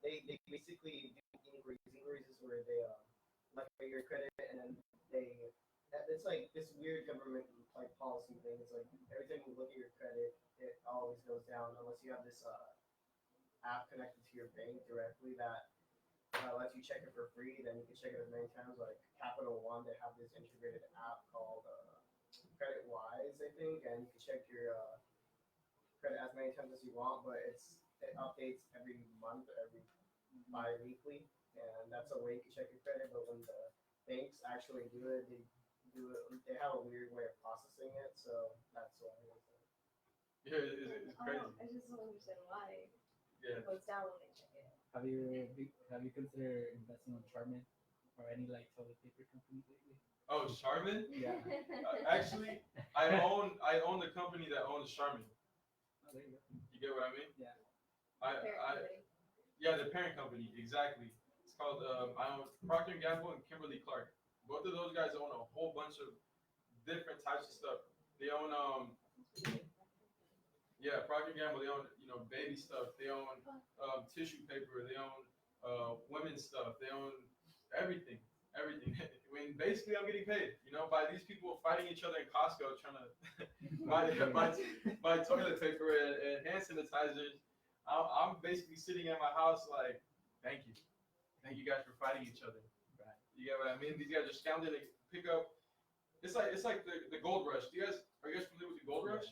they basically do inquiries. Inquiries is where they look at your credit and then it's like this weird government like policy thing. It's like every time you look at your credit, it always goes down unless you have this app connected to your bank directly that lets you check it for free. Then you can check it as many times. Like Capital One, they have this integrated app called Credit Wise, I think, and you can check your credit as many times as you want, but it updates every month or every bi-weekly, and that's a way you can check your credit. But when the banks actually do it, they have a weird way of processing it, so that's why. Yeah, it's crazy. I just don't understand why Yeah. it goes down when they check it. Have you considered investing on Charmin or any like toilet paper company lately? Oh, Charmin? Yeah. Actually, I own the company that owns Charmin. Oh, there you go. You get what I mean? Yeah. Parent company. Yeah, the parent company, exactly. It's called I own Procter and Gamble and Kimberly Clark. Both of those guys own a whole bunch of different types of stuff. They own yeah, Procter and Gamble. They own baby stuff. They own tissue paper. They own women's stuff. They own everything. Everything. I mean, basically, I'm getting paid. By these people fighting each other in Costco, trying to buy toilet paper and hand sanitizers. I'm basically sitting at my house like, thank you guys for fighting each other. Right. You get what I mean? These guys are scrounging to pick up. It's like the gold rush. Are you guys familiar with the gold rush?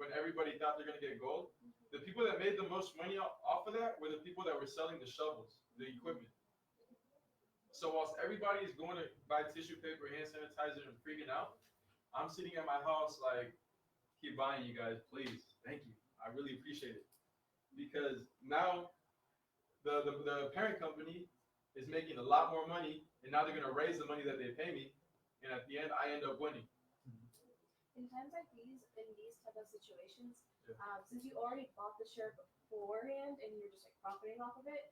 When everybody thought they're gonna get gold, the people that made the most money off of that were the people that were selling the shovels, the equipment. So whilst everybody is going to buy tissue paper, hand sanitizer, and freaking out, I'm sitting at my house like, keep buying, you guys, please. Thank you. I really appreciate it. Because now the parent company is making a lot more money, and now they're going to raise the money that they pay me, and at the end, I end up winning. In times like these, in these type of situations, Yeah. Since you already bought the share beforehand and you're just like profiting off of it,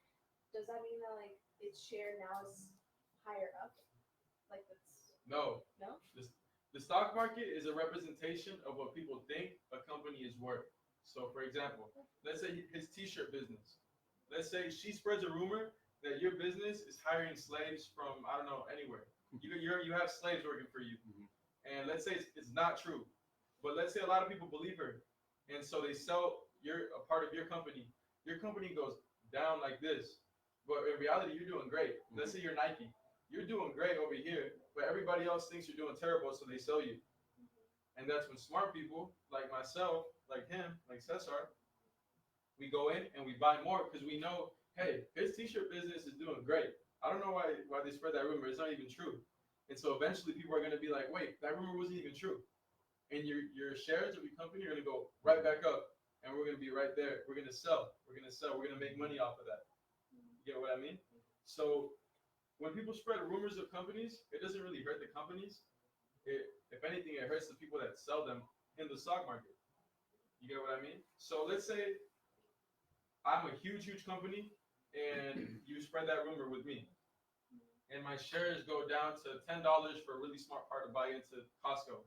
does that mean that like its share now is higher up? Like it's No. no? The stock market is a representation of what people think a company is worth. So, for example, let's say his t-shirt business. Let's say she spreads a rumor that your business is hiring slaves from, I don't know, anywhere. You have slaves working for you. And let's say it's not true. But let's say a lot of people believe her. And so they sell a part of your company. Your company goes down like this. But in reality, you're doing great. Let's say you're Nike. You're doing great over here, but everybody else thinks you're doing terrible, so they sell you. And that's when smart people, like myself, like him, like Cesar, we go in and we buy more because we know, hey, his t-shirt business is doing great. I don't know why they spread that rumor. It's not even true. And so eventually people are going to be like, wait, that rumor wasn't even true. And your shares of your company are going to go right back up, and we're going to be right there. We're going to sell. We're going to make money off of that. You get what I mean? So when people spread rumors of companies, it doesn't really hurt the companies. If anything, it hurts the people that sell them in the stock market. You get what I mean? So let's say I'm a huge company, and you spread that rumor with me. And my shares go down to $10 for a really smart part to buy into Costco.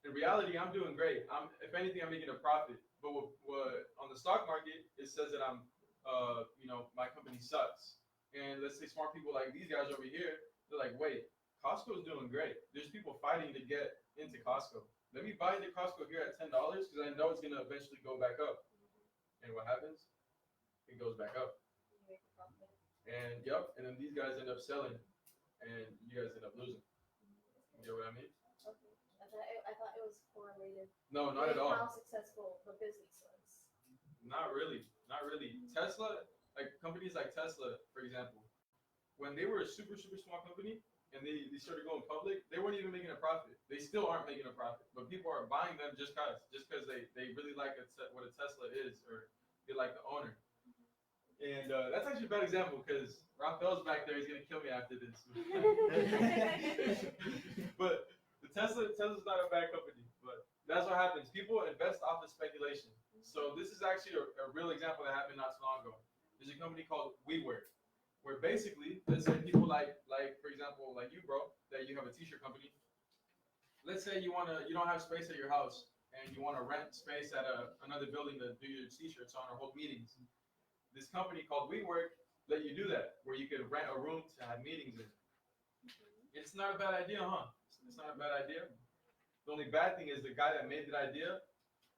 In reality, I'm doing great. If anything, I'm making a profit. But what on the stock market, it says that my company sucks. And let's say smart people like these guys over here, they're like, wait, Costco's doing great. There's people fighting to get into Costco. Let me buy into Costco here at $10 because I know it's gonna eventually go back up. And what happens? It goes back up. You make a profit. And then these guys end up selling, and you guys end up losing. You get what I mean? Okay. I thought it was correlated. No, not at with all. How successful the business was. Not really. Tesla, like companies like Tesla, for example, when they were a super small company and they started going public, they weren't even making a profit. They still aren't making a profit, but people are buying them just because they really like what a Tesla is, or they like the owner. And that's actually a bad example because Raphael's back there. He's gonna kill me after this. But Tesla's not a bad company. But that's what happens. People invest off of speculation. So this is actually a real example that happened not too long ago. There's a company called WeWork, where basically, let's say people like for example, like you, bro, that you have a t-shirt company. Let's say you don't have space at your house and you want to rent space at another building to do your t-shirts on or hold meetings. This company called WeWork let you do that, where you could rent a room to have meetings in. It's not a bad idea, huh? It's not a bad idea. The only bad thing is the guy that made that idea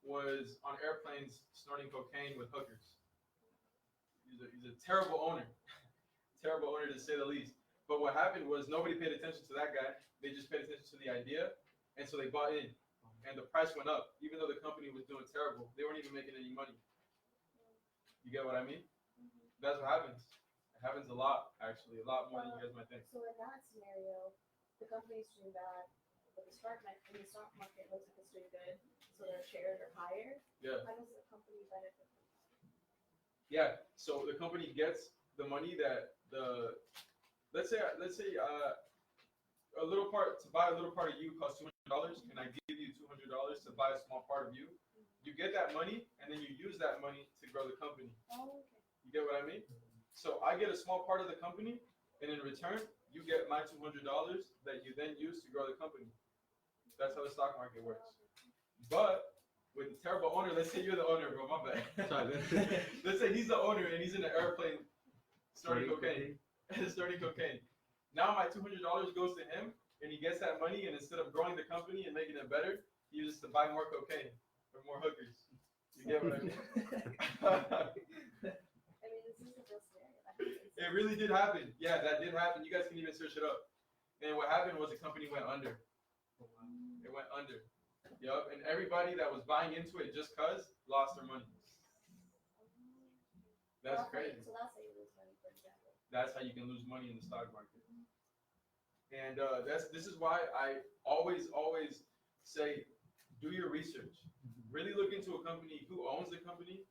was on airplanes snorting cocaine with hookers. He's a terrible owner. Terrible owner to say the least. But what happened was nobody paid attention to that guy. They just paid attention to the idea, and so they bought in. And the price went up, even though the company was doing terrible. They weren't even making any money. You get what I mean? That's what happens. It happens a lot, actually, a lot more than you guys might think. So in that scenario, the company's doing bad, but the stock market looks like it's doing good, so their shares are higher. Yeah. How does the company benefit from that? Yeah. So the company gets the money that let's say a little part to buy a little part of you costs $200, and I give you $200 to buy a small part of you. You get that money, and then you use that money to grow the company. Oh, okay. You get what I mean? So I get a small part of the company, and in return, you get my $200 that you then use to grow the company. That's how the stock market works. But with the terrible owner, let's say you're the owner, bro. My bad. Sorry. Let's say he's the owner and he's in an airplane starting cocaine. Starting cocaine. Now my $200 goes to him, and he gets that money, and instead of growing the company and making it better, he uses to buy more cocaine or more hookers. You get what I mean? I mean, this is a real scenario. That happens. It really did happen. Yeah, that did happen. You guys can even search it up. And what happened was the company went under. It went under. Yup. And everybody that was buying into it just cause lost their money. That's crazy. So that's how you lose money, for example. That's how you can lose money in the stock market. And this is why I always say, do your research. Really look into a company, who owns the company,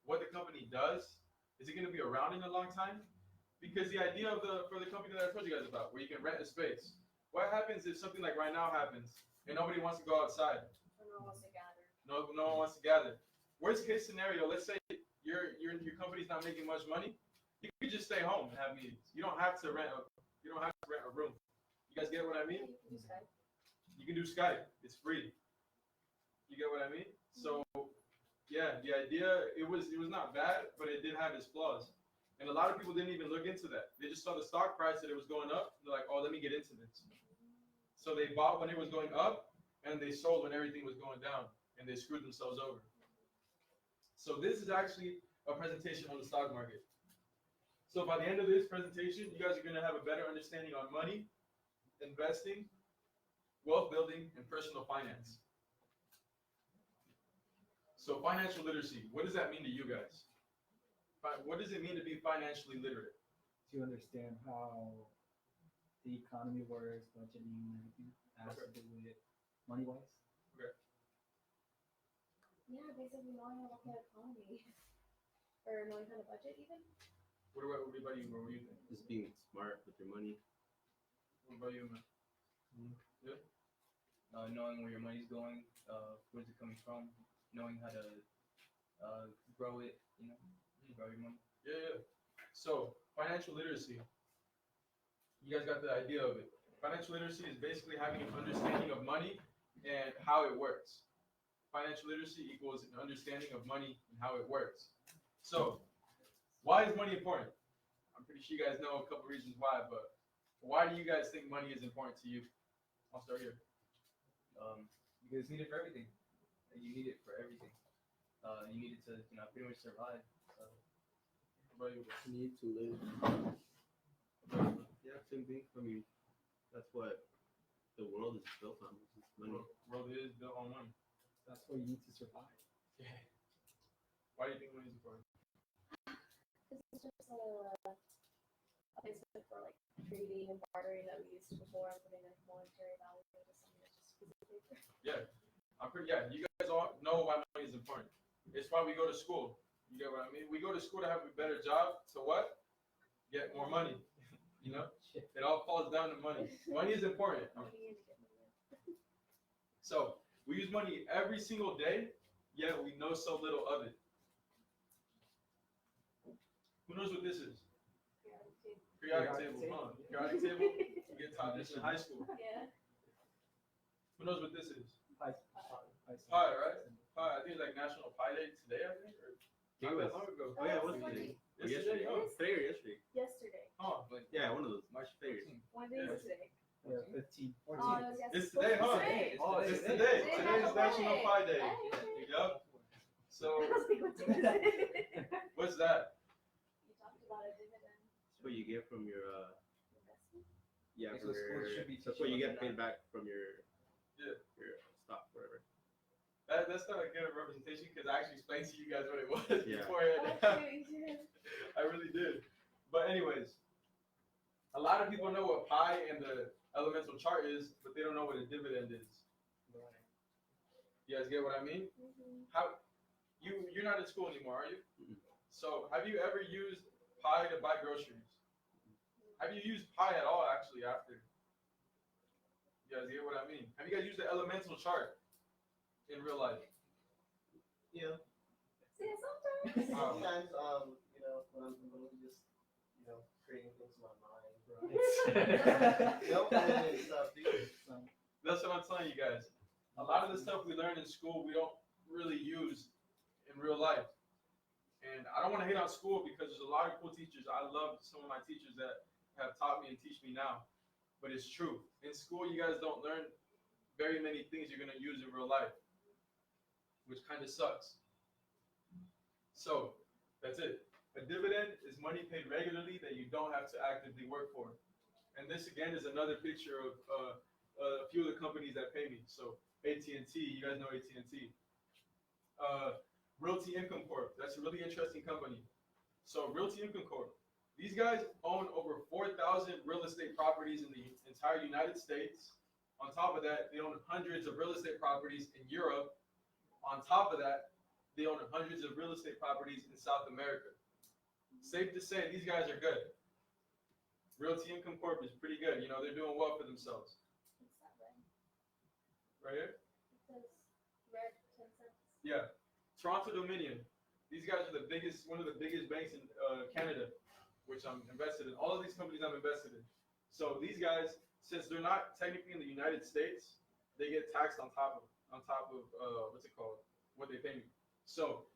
what the company does. Is it going to be around in a long time? Because the idea for the company that I told you guys about, where you can rent a space, what happens if something like right now happens and nobody wants to go outside? So no one wants to gather. No one wants to gather. Worst case scenario, let's say your company's not making much money, you could just stay home and have meetings. You don't have to rent a room. You guys get what I mean? Yeah, you can do Skype. You can do Skype. It's free. You get what I mean? So yeah, the idea it was not bad, but it did have its flaws. And a lot of people didn't even look into that. They just saw the stock price that it was going up. They're like, oh, let me get into this. So they bought when it was going up, and they sold when everything was going down, and they screwed themselves over. So this is actually a presentation on the stock market. So by the end of this presentation, you guys are going to have a better understanding on money, investing, wealth building, and personal finance. So financial literacy, what does that mean to you guys? What does it mean to be financially literate? To understand how the economy works, budgeting, and everything that has to do with money wise. Yeah, basically knowing how to look at economy. Or knowing how to budget even. What about you? What do you think? Just being smart with your money. What about you, man? Knowing where your money's going, where's it coming from, knowing how to grow it, grow your money. Yeah. So financial literacy. You guys got the idea of it. Financial literacy is basically having an understanding of money and how it works. Financial literacy equals an understanding of money and how it works. So, why is money important? I'm pretty sure you guys know a couple reasons why, but why do you guys think money is important to you? I'll start here. Because it's needed for everything. You need it for everything. You need it to, pretty much survive. So. What about you? Need to live. Yeah, same thing. I mean, that's what the world is built on. It's money. World is built on money. That's what you need to survive. Yeah. Why do you think money is important? This is just a place for like trading and bartering that we used to before and putting like monetary value into something that's just piece of paper. Yeah. You guys all know why money is important. It's why we go to school. You get what I mean? We go to school to have a better job. To what? Get more money. It all falls down to money. Money is important. So we use money every single day, yet we know so little of it. Who knows what this is? Periodic table, huh? Periodic table? You get taught this in high school. Yeah. Who knows what this is? Pi, right? Pi, I think it's like National Pi Day today, I think, or not that long ago. Oh yeah, what's today? It's Yesterday? today, huh? Today or yesterday? Yesterday. Oh, Yeah, one of those. March 3rd. What day is it today? 15, 14. Oh, it was yesterday. it's today, huh? Today. Oh, It's today. today. Today, Today is National Pi Day. Hey. Yup. So, I was like, what day is it? what's that? You talked about a dividend That's what you get from your investment. yeah, So from school your, should be that's what you teaching get like paid back from your Yeah. your stock, whatever. That's not a good representation because I actually explained to you guys what it was Yeah. beforehand. Oh, shoot, you did. I really did. But anyways, a lot of people know what pi and the elemental chart is, but they don't know what a dividend is. You guys get what I mean? How you're not in school anymore, are you? So have you ever used pi to buy groceries? Have you used pi at all actually after? You guys get what I mean? Have you guys used the elemental chart in real life? Yeah. See, sometimes. Sometimes, you know, when I'm just, you know, creating things in my mind. Nope, and stuff, dude. That's what I'm telling you guys. A lot of the stuff we learn in school, we don't really use in real life. And I don't want to hate on school because there's a lot of cool teachers. I love some of my teachers that have taught me and teach me now. But it's true. In school, you guys don't learn very many things you're going to use in real life, which kind of sucks. So, that's it. A dividend is money paid regularly that you don't have to actively work for. And this, again, is another picture of a few of the companies that pay me. So, AT&T, you guys know AT&T. Realty Income Corp, that's a really interesting company. So, Realty Income Corp, these guys own over 4,000 real estate properties in the entire United States. On top of that, they own hundreds of real estate properties in Europe. On top of that, they own hundreds of real estate properties in South America. Safe to say, these guys are good. Realty Income Corp is pretty good. You know, they're doing well for themselves. What's that red? Right here? It says red 10 cents. Yeah. Toronto Dominion. These guys are one of the biggest banks in Canada, which I'm invested in. All of these companies I'm invested in. So these guys, since they're not technically in the United States, they get taxed on top of what's it called? What they pay me. So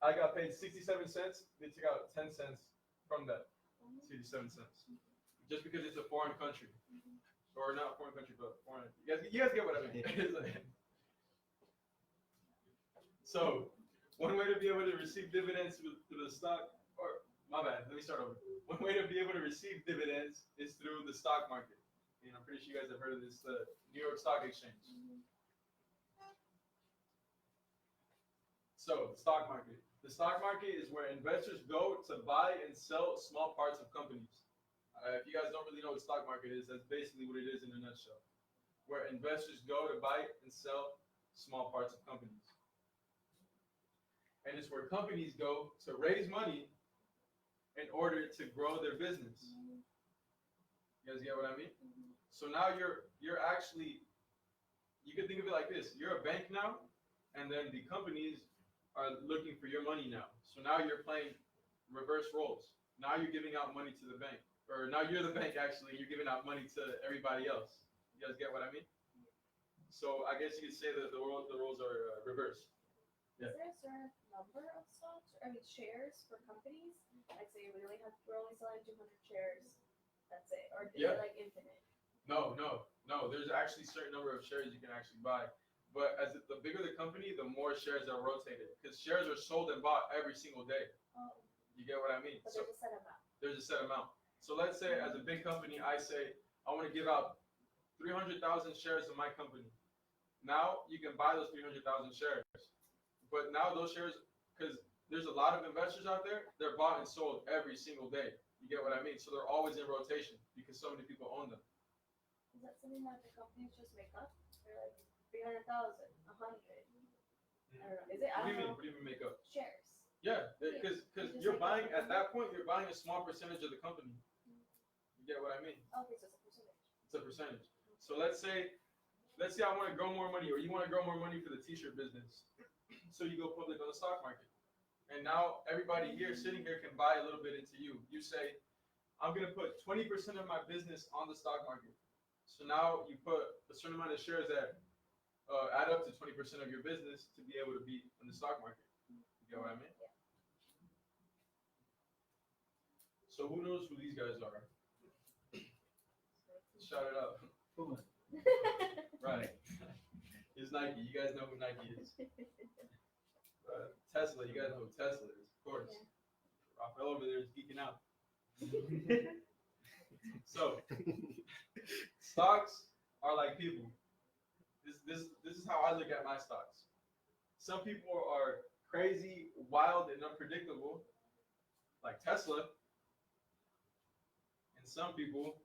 I got paid 67 cents. They took out 10 cents from that 67 cents, just because it's a foreign country, or not foreign country, but foreign. You guys get what I mean. So one way to be able to receive dividends through the stock, or my bad, let me start over. One way to be able to receive dividends is through the stock market. And I'm pretty sure you guys have heard of this, the New York Stock Exchange. So, the stock market. The stock market is where investors go to buy and sell small parts of companies. If you guys don't really know what the stock market is, that's basically what it is in a nutshell. Where investors go to buy and sell small parts of companies. And it's where companies go to raise money in order to grow their business. You guys get what I mean? So now you're actually, you can think of it like this. You're a bank now, and then the companies are looking for your money now. So now you're playing reverse roles. Now you're giving out money to the bank. Or now you're the bank, actually. You're giving out money to everybody else. You guys get what I mean? So I guess you could say that the roles are reversed. Yeah. Is there a certain number of stocks, shares for companies? Like say we're only selling 200 shares. That's it. Or is it like infinite? No. There's actually a certain number of shares you can actually buy. But the bigger the company, the more shares are rotated. Because shares are sold and bought every single day. Oh. You get what I mean? But So there's a set amount. there's a set amount. So let's say as a big company, I say, I want to give out 300,000 shares of my company. Now you can buy those 300,000 shares. But now those shares, because there's a lot of investors out there, they're bought and sold every single day. You get what I mean? So they're always in rotation because so many people own them. Is that something that the companies just make up? They're like 300,000, 100. I don't know. Is it? I What do you don't mean? know. What do you mean make up? Shares. Yeah, because you're buying, at that point, you're buying a small percentage of the company. You get what I mean? Okay, so it's a percentage. It's a percentage. So let's say I want to grow more money, or you want to grow more money for the t-shirt business. So you go public on the stock market. And now everybody here sitting here can buy a little bit into you. You say, I'm going to put 20% of my business on the stock market. So now you put a certain amount of shares that add up to 20% of your business to be able to be in the stock market. You get what I mean? Yeah. So who knows who these guys are? Shout it out. Puma. Right. It's Nike. You guys know who Nike is. Tesla. You guys know who Tesla is, of course. Yeah. Rafael over there is geeking out. So, stocks are like people. This is how I look at my stocks. Some people are crazy, wild, and unpredictable, like Tesla. And some people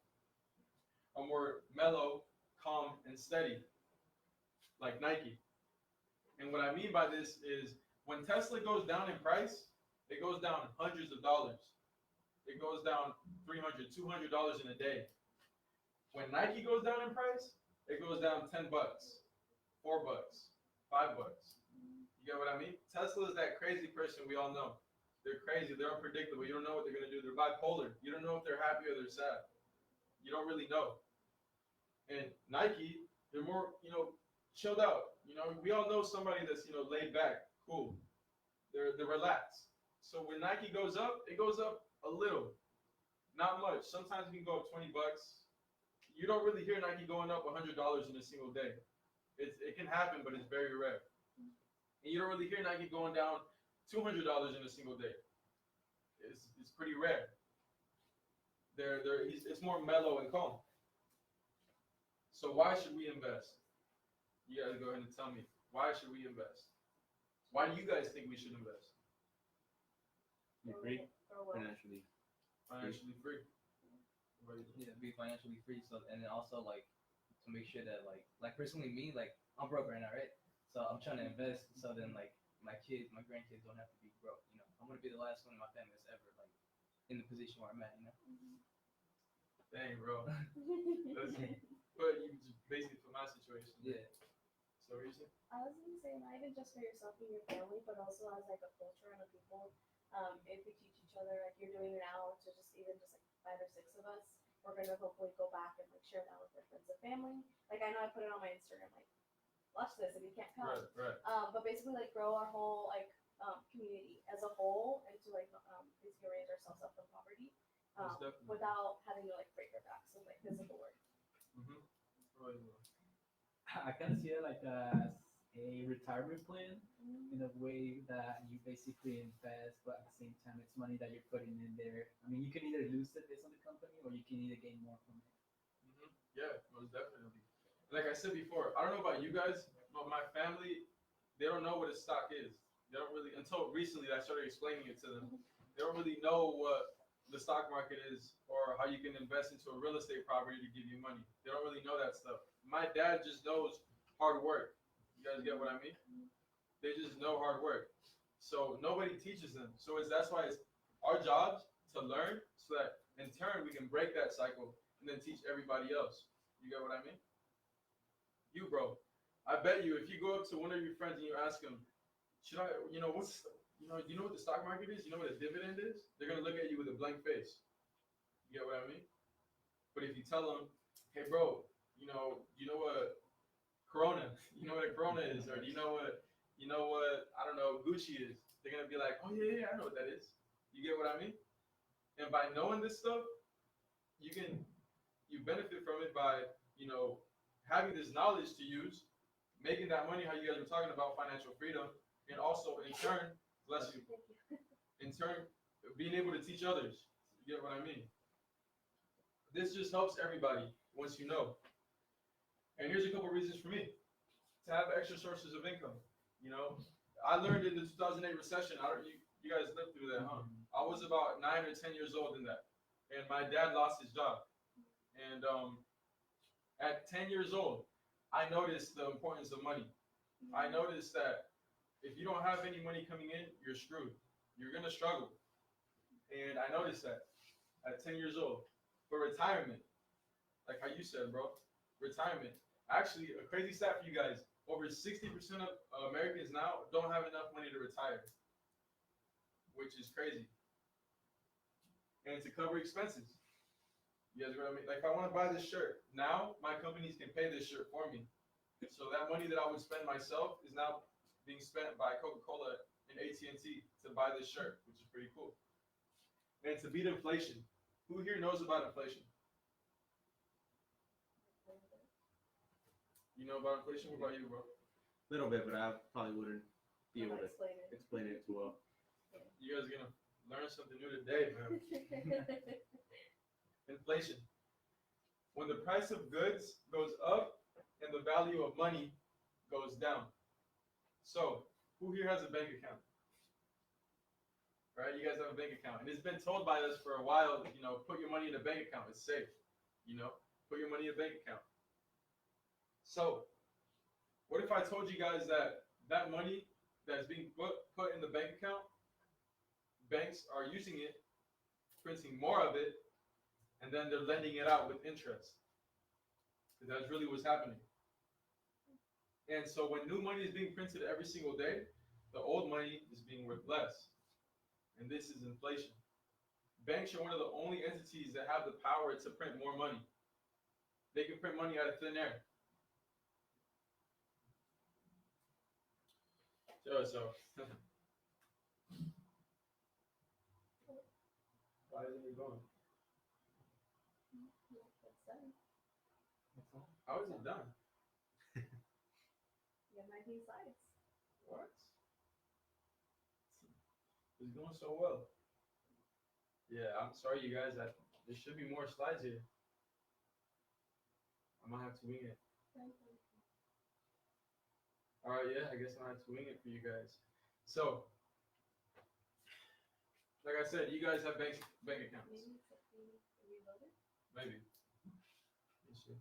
are more mellow, calm, and steady, like Nike. And what I mean by this is when Tesla goes down in price, it goes down hundreds of dollars. It goes down $300, $200 in a day. When Nike goes down in price, it goes down $10, $4, $5. You get what I mean? Tesla is that crazy person we all know. They're crazy. They're unpredictable. You don't know what they're gonna do. They're bipolar. You don't know if they're happy or they're sad. You don't really know. And Nike, they're more, chilled out. We all know somebody that's, laid back, cool. They're relaxed. So when Nike goes up, it goes up a little, not much. Sometimes it can go up $20. You don't really hear Nike going up $100 in a single day. It can happen, but it's very rare. And you don't really hear Nike going down $200 in a single day. It's pretty rare. It's more mellow and calm. So why should we invest? You guys go ahead and tell me, why should we invest? Why do you guys think we should invest? Be free Or what? financially. Financially free. Yeah, be financially free. So, and then also like to make sure that like personally me, like I'm broke right now, right? So I'm trying to invest. So then like my kids, my grandkids don't have to be broke. I want to be the last one in my family that's ever like in the position where I'm at. Dang, bro. But you just basically for my situation. Yeah. So what you saying? I was gonna say not even just for yourself and your family, but also as like a culture and a people. If we teach each other like you're doing now to just even just like 5 or 6 of us, we're gonna hopefully go back and like share that with our friends and family. Like I know I put it on my Instagram, like watch this if you can't come. Right. But basically like grow our whole like community as a whole and to like basically raise ourselves up from poverty Most definitely. without having to like break our backs with like physical work. Mm-hmm. I kind of see it like as a retirement plan in a way that you basically invest, but at the same time, it's money that you're putting in there. I mean, you can either lose it based on the company, or you can either gain more from it. Mm-hmm. Yeah, most definitely. Like I said before, I don't know about you guys, but my family, they don't know what a stock is. They don't really, until recently I started explaining it to them. They don't really know what the stock market is or how you can invest into a real estate property to give you money. They don't really know that stuff. My dad just knows hard work. You guys get what I mean? They just know hard work. So nobody teaches them. So that's why it's our job to learn so that in turn we can break that cycle and then teach everybody else. You get what I mean? You, bro. I bet you if you go up to one of your friends and you ask them, should I, do you know what the stock market is? You know what a dividend is? They're going to look at you with a blank face. You get what I mean? But if you tell them, hey, bro, you know what Corona, you know what a Corona is? Or do you know what, I don't know, Gucci is? They're going to be like, oh, yeah, I know what that is. You get what I mean? And by knowing this stuff, you benefit from it by, having this knowledge to use, making that money, how you guys were talking about financial freedom, and also in turn, bless you, in turn, being able to teach others. You get what I mean? This just helps everybody once you know. And here's a couple reasons for me to have extra sources of income. I learned in the 2008 recession. You guys lived through that, huh? I was about 9 or 10 years old in that, and my dad lost his job. And at 10 years old, I noticed the importance of money. I noticed that if you don't have any money coming in, you're screwed. You're gonna struggle. And I noticed that at 10 years old. For retirement, like how you said, bro, retirement. Actually, a crazy stat for you guys, over 60% of Americans now don't have enough money to retire, which is crazy. And to cover expenses. You guys know what I mean? Like if I want to buy this shirt, now my companies can pay this shirt for me. So that money that I would spend myself is now being spent by Coca-Cola and AT&T to buy this shirt, which is pretty cool. And to beat inflation. Who here knows about inflation? You know about inflation? What about you, bro? Little bit, but I probably wouldn't be able to Explain it. explain it too well. You guys are gonna learn something new today, man. Inflation. When the price of goods goes up and the value of money goes down. So, who here has a bank account? right? You guys have a bank account, and it's been told by us for a while. You know, put your money in a bank account. It's safe. You know, put your money in a bank account. So, what if I told you guys that that money that's being put in the bank account, banks are using it, printing more of it, and then they're lending it out with interest. That's really what's happening. And so when new money is being printed every single day, the old money is being worth less. And this is inflation. Banks are one of the only entities that have the power to print more money. They can print money out of thin air. So why isn't it going? That's done. How is it done? You have 19 slides. What? It's going so well. Yeah, I'm sorry, you guys. There should be more slides here. I might have to wing it. All right, yeah, I guess I have to wing it for you guys. So, like I said, you guys have bank accounts. Maybe it's like we reloaded. Maybe. Let's see.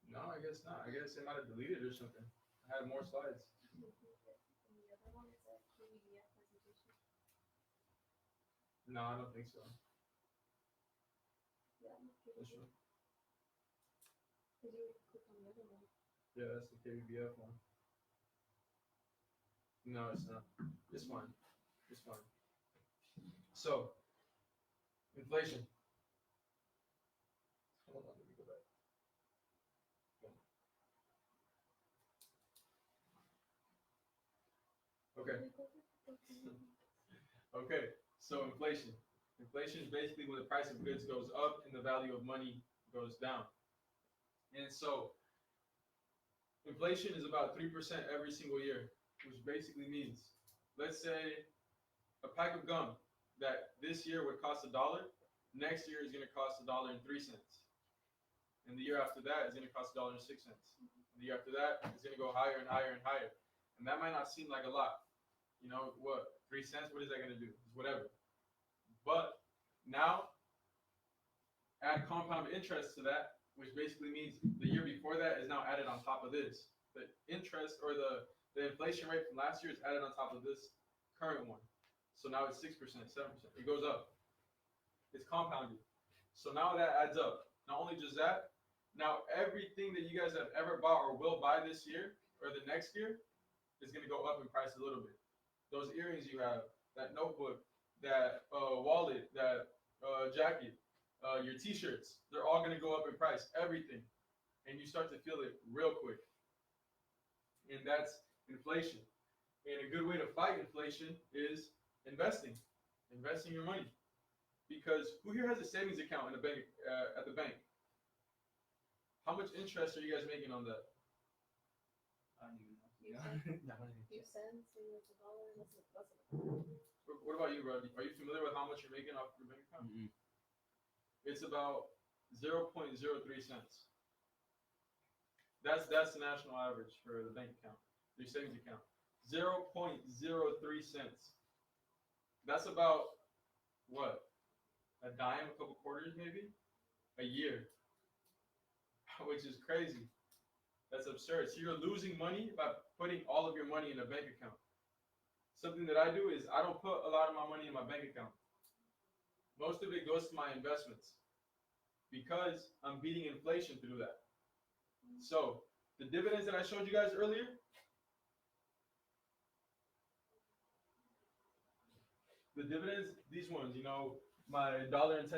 No, I guess not. I guess it might have deleted or something. I had more slides. And the other one is a PDF presentation. No, I don't think so. Yeah. This one. Did you click on the other one? Yeah, that's the KBBF one. No, it's not. This one. This one. So, inflation. Hold on, let me go back. Okay. Okay, so inflation. Inflation is basically when the price of goods goes up and the value of money goes down. And so, inflation is about 3% every single year, which basically means, let's say, a pack of gum that this year would cost $1, next year is going to cost $1.03. And the year after that is going to cost $1.06. And the year after that is going to go higher and higher and higher. And that might not seem like a lot. You know, what, 3 cents? What is that going to do? It's whatever. But now, add compound interest to that, which basically means the year before that is now added on top of this. The interest or the inflation rate from last year is added on top of this current one. So now it's 6%, 7%. It goes up. It's compounded. So now that adds up. Not only just that, now everything that you guys have ever bought or will buy this year or the next year is going to go up in price a little bit. Those earrings you have, that notebook, that wallet, that jacket, your t-shirts, they're all going to go up in price, everything. And you start to feel it real quick. And that's inflation. And a good way to fight inflation is investing your money. Because who here has a savings account in a bank at the bank? How much interest are you guys making on that? I don't even know. Few cents, maybe it's $1. That's What about you, bro? Are you familiar with how much you're making off your bank account? Mm-mm. It's about 0.03 cents. That's the national average for the bank account, your savings account. 0.03 cents. That's about what? A dime, a couple quarters maybe? A year. Which is crazy. That's absurd. So you're losing money by putting all of your money in a bank account. Something that I do is I don't put a lot of my money in my bank account. Most of it goes to my investments because I'm beating inflation through that. So the dividends that I showed you guys earlier, the dividends, these ones, you know, my $1.10.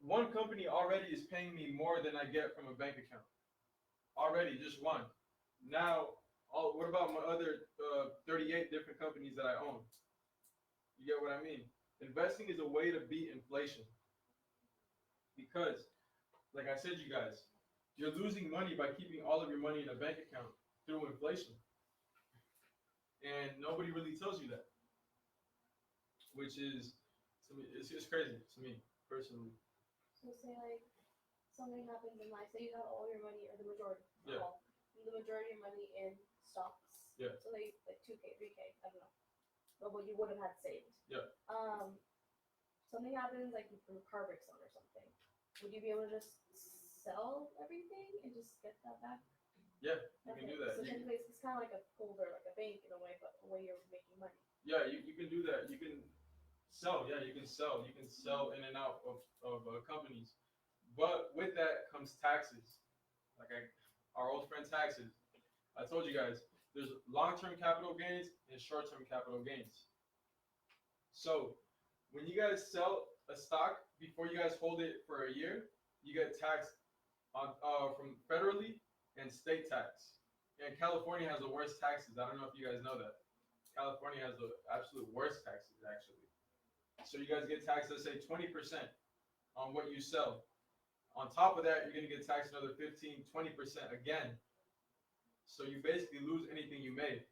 One company already is paying me more than I get from a bank account. Already, just one. Now, what about my other 38 different companies that I own? You get what I mean? Investing is a way to beat inflation. Because, like I said, you guys, you're losing money by keeping all of your money in a bank account through inflation. And nobody really tells you that. Which is, to me, it's crazy to me, personally. So say like something happens in life, say you got all your money or the majority, Yeah. the majority of your money in stocks. Yeah. So like 2K, 3K, I don't know. but what you would have had saved. Yeah. Something happens, like your car breaks down or something. Would you be able to just sell everything and just get that back? Yeah, you can do that. So You can- technically, it's kind of like a holder, like a bank in a way, but the way you're making money. Yeah, you can do that. You can sell. Yeah, you can sell. You can sell in and out of companies. But with that comes taxes. Our old friend taxes. I told you guys, there's long-term capital gains and short-term capital gains. So when you guys sell a stock before you guys hold it for a year, you get taxed on from federally and state tax. And California has the worst taxes. I don't know if you guys know that. California has the absolute worst taxes, actually. So you guys get taxed, let's say 20% on what you sell. On top of that, you're gonna get taxed another 15, 20% again. So you basically lose anything you made.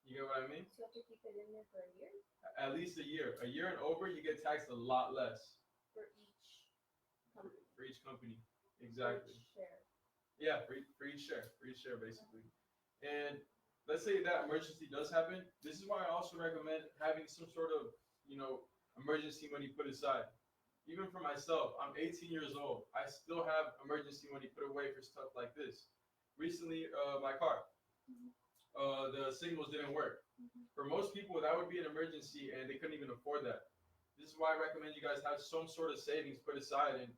You get what I mean? So you have to keep it in there for a year At least a year. A year and over, you get taxed a lot less for each company. for each company. Exactly. Each share. Yeah, for each share basically. And let's say that emergency does happen. This is why I also recommend having some sort of, emergency money put aside. Even for myself, I'm 18 years old. I still have emergency money put away for stuff like this. Recently, my car, the signals didn't work. For most people, that would be an emergency and they couldn't even afford that. This is why I recommend you guys have some sort of savings put aside in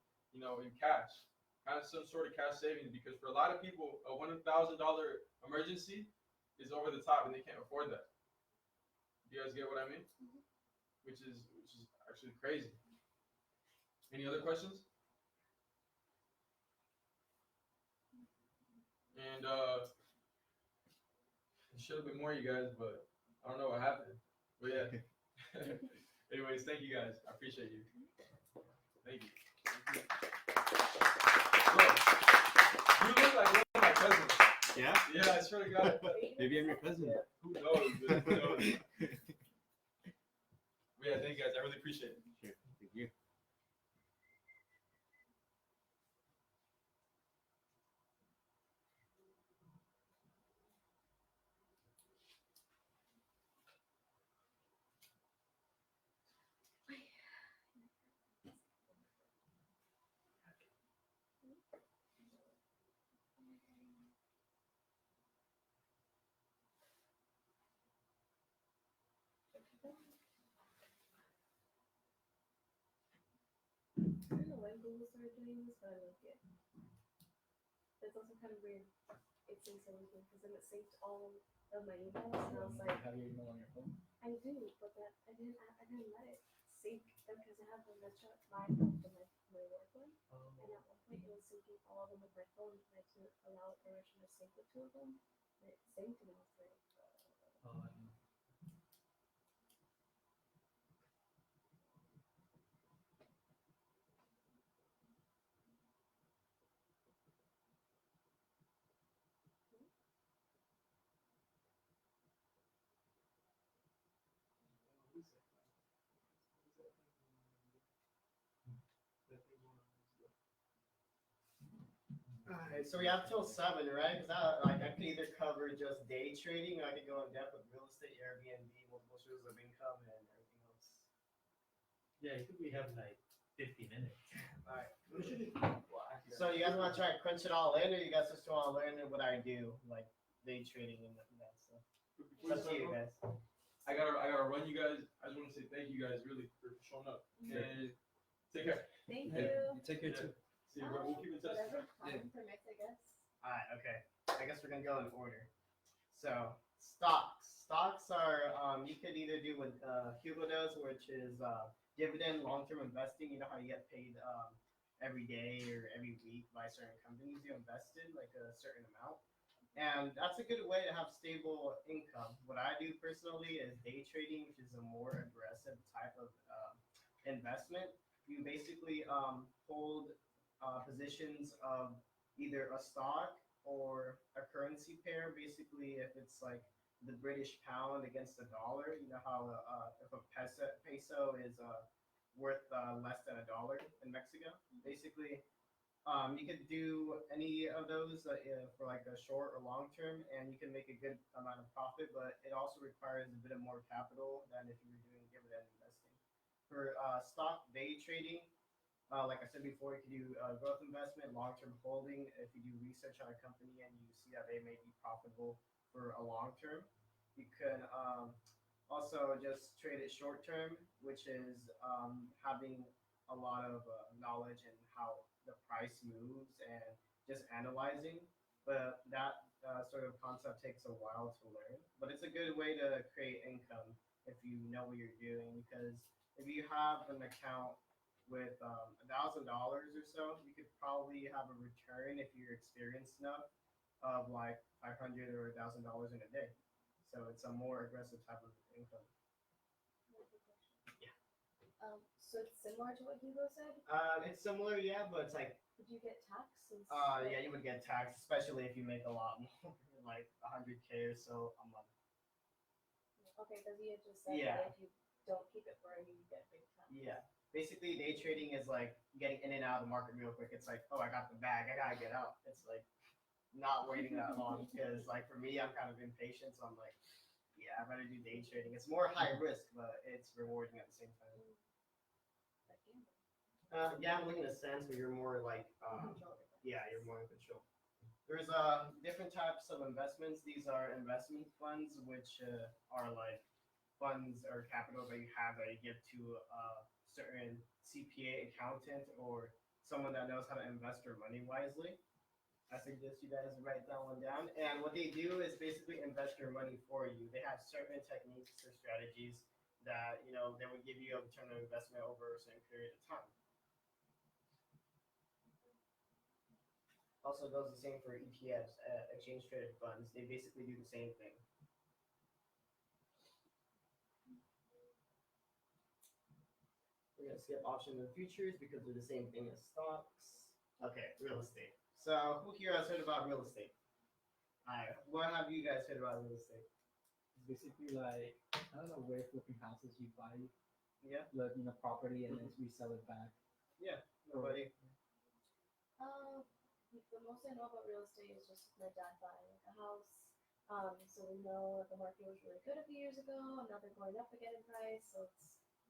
cash. Have some sort of cash savings, because for a lot of people, a $1,000 emergency is over the top and they can't afford that. You guys get what I mean? Which is actually crazy. Any other questions? And there should have been more, you guys, but I don't know what happened. But yeah. Anyways, thank you guys. I appreciate you. Thank you. Bro, you look like one of my cousins. Yeah? Yeah, I swear to God. Maybe I'm your cousin. Who knows? But who knows? But yeah, thank you guys. I really appreciate it. Sure. Thank you. I don't know when Google started doing this, but I like it. It's also kind of weird. It syncs everything because then it synced all of my emails, and I was like, Have your email on your phone? I do, but that I didn't let it sync because I have the Metro my work one, and at one point it was syncing all of them with my phone, and I had to allow permission to sync the two of them, and it synced, and I was like, Oh, I know. Alright, so we have till 7, right? Because I could either cover just day trading, or I could go in depth with real estate, Airbnb, multiple sources of income, and everything else. Yeah, I think we have like 50 minutes. Alright. So you guys want to try and crunch it all in, or you guys just want to learn what I do, like day trading and that stuff? Before It's up to you guys. I gotta run, you guys. I just want to say thank you guys really for showing up. And take care. thank Yeah. you. You take care Yeah. too. See you, bro. We'll keep in touch. Whatever time permits, I guess. Alright, okay. I guess we're gonna go in order. So stocks. Stocks are you could either do what Hugo does, which is dividend long-term investing. You know how you get paid every day or every week by certain companies you invested, like a certain amount. And that's a good way to have stable income. What I do personally is day trading, which is a more aggressive type of investment. You basically hold positions of either a stock or a currency pair. Basically, if it's like the British pound against the dollar, you know how if a peso is worth less than $1 in Mexico. Basically, You could do any of those for like a short or long term, and you can make a good amount of profit. But it also requires a bit of more capital than if you were doing dividend investing. For stock day trading, like I said before, you can do growth investment, long term holding. If you do research on a company and you see that they may be profitable for a long term, you can also just trade it short term, which is having a lot of knowledge in how the price moves and just analyzing. But that sort of concept takes a while to learn. But it's a good way to create income if you know what you're doing. Because if you have an account with $1,000 or so, you could probably have a return if you're experienced enough of like 500 or $1,000 in a day. So it's a more aggressive type of income. Yeah. So it's similar to what Hugo said. It's similar, yeah, but it's like Would you get taxed? Since yeah, you would get taxed, especially if you make a lot more, like 100K or so a month. Okay, because you had just said Yeah. that if you don't keep it for you get big tax. Yeah. Basically, day trading is like getting in and out of the market real quick. It's like, oh, I got the bag, I gotta get out. It's like not waiting that long because, like, for me, I'm kind of impatient, so I'm like, yeah, I'd rather do day trading. It's more high risk, but it's rewarding at the same time. Like gambling. Gambling in a sense where you're more like, Control it. yeah, you're more in control. There's different types of investments. These are investment funds, which are like funds or capital that you have that you give to a certain CPA accountant or someone that knows how to invest your money wisely. I suggest you guys write that one down. And what they do is basically invest your money for you. They have certain techniques or strategies that they would give you a return on investment over a certain period of time. Also goes the same for ETFs, exchange traded funds. They basically do the same thing. We're gonna skip options and futures because they're the same thing as stocks. Okay, real estate. So who here has heard about real estate? Alright, what have you guys heard about real estate? It's basically like, I don't know, where flipping houses you buy, Yeah, live in a property and then resell it back. nobody. The most I know about real estate is just my dad buying like a house. So we know that the market was really good a few years ago, and now they're going up again in price.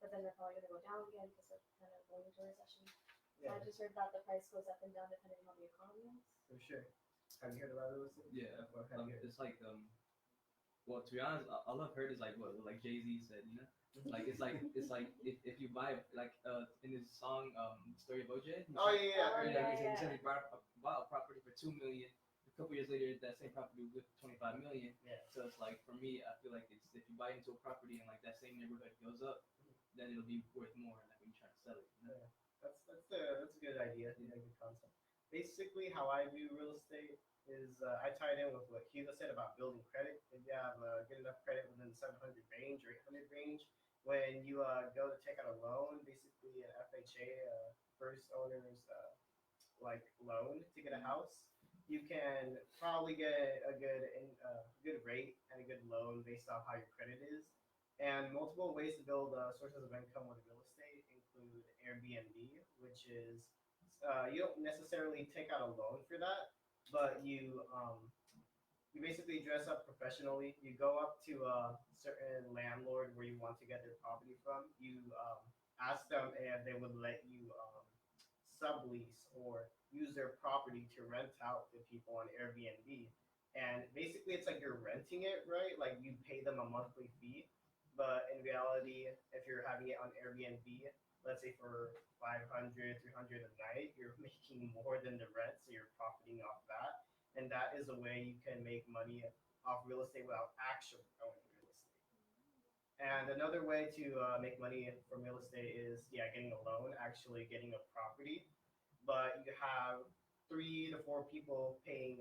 But then they're probably going to go down again because they're kind of going into a recession. So Yeah, I just heard that the price goes up and down depending on how the economy is. for sure. Have you heard about real estate? Yeah, What have you heard? it's like well, to be honest, all I've heard is like what like Jay-Z said, like it's like if you buy like in his song Story of OJ. Oh yeah, Oh, He yeah. said he bought a property for $2 million. A couple years later, that same property was worth $25 million. Yeah. So it's like for me, I feel like it's if you buy into a property and like that same neighborhood goes up, then it'll be worth more like when you try to sell it. Yeah. That's a good idea. Yeah, good concept. Basically, how I view real estate is I tie it in with what Hugo said about building credit. If you have good enough credit within the 700 range or 800 range, when you go to take out a loan, basically an FHA, first owner's like loan to get a house, you can probably get a good rate and a good loan based off how your credit is. And multiple ways to build sources of income with real estate include Airbnb, which is you don't necessarily take out a loan for that, but you basically dress up professionally. You go up to a certain landlord where you want to get their property from. You ask them if they would let you sublease or use their property to rent out to people on Airbnb. And basically, it's like you're renting it, right? Like you pay them a monthly fee. But in reality, if you're having it on Airbnb, let's say for 500, 300 a night, you're making more than the rent, so you're profiting off that. And that is a way you can make money off real estate without actually owning real estate. And another way to make money from real estate is, getting a loan, actually getting a property. But you have 3 to 4 people paying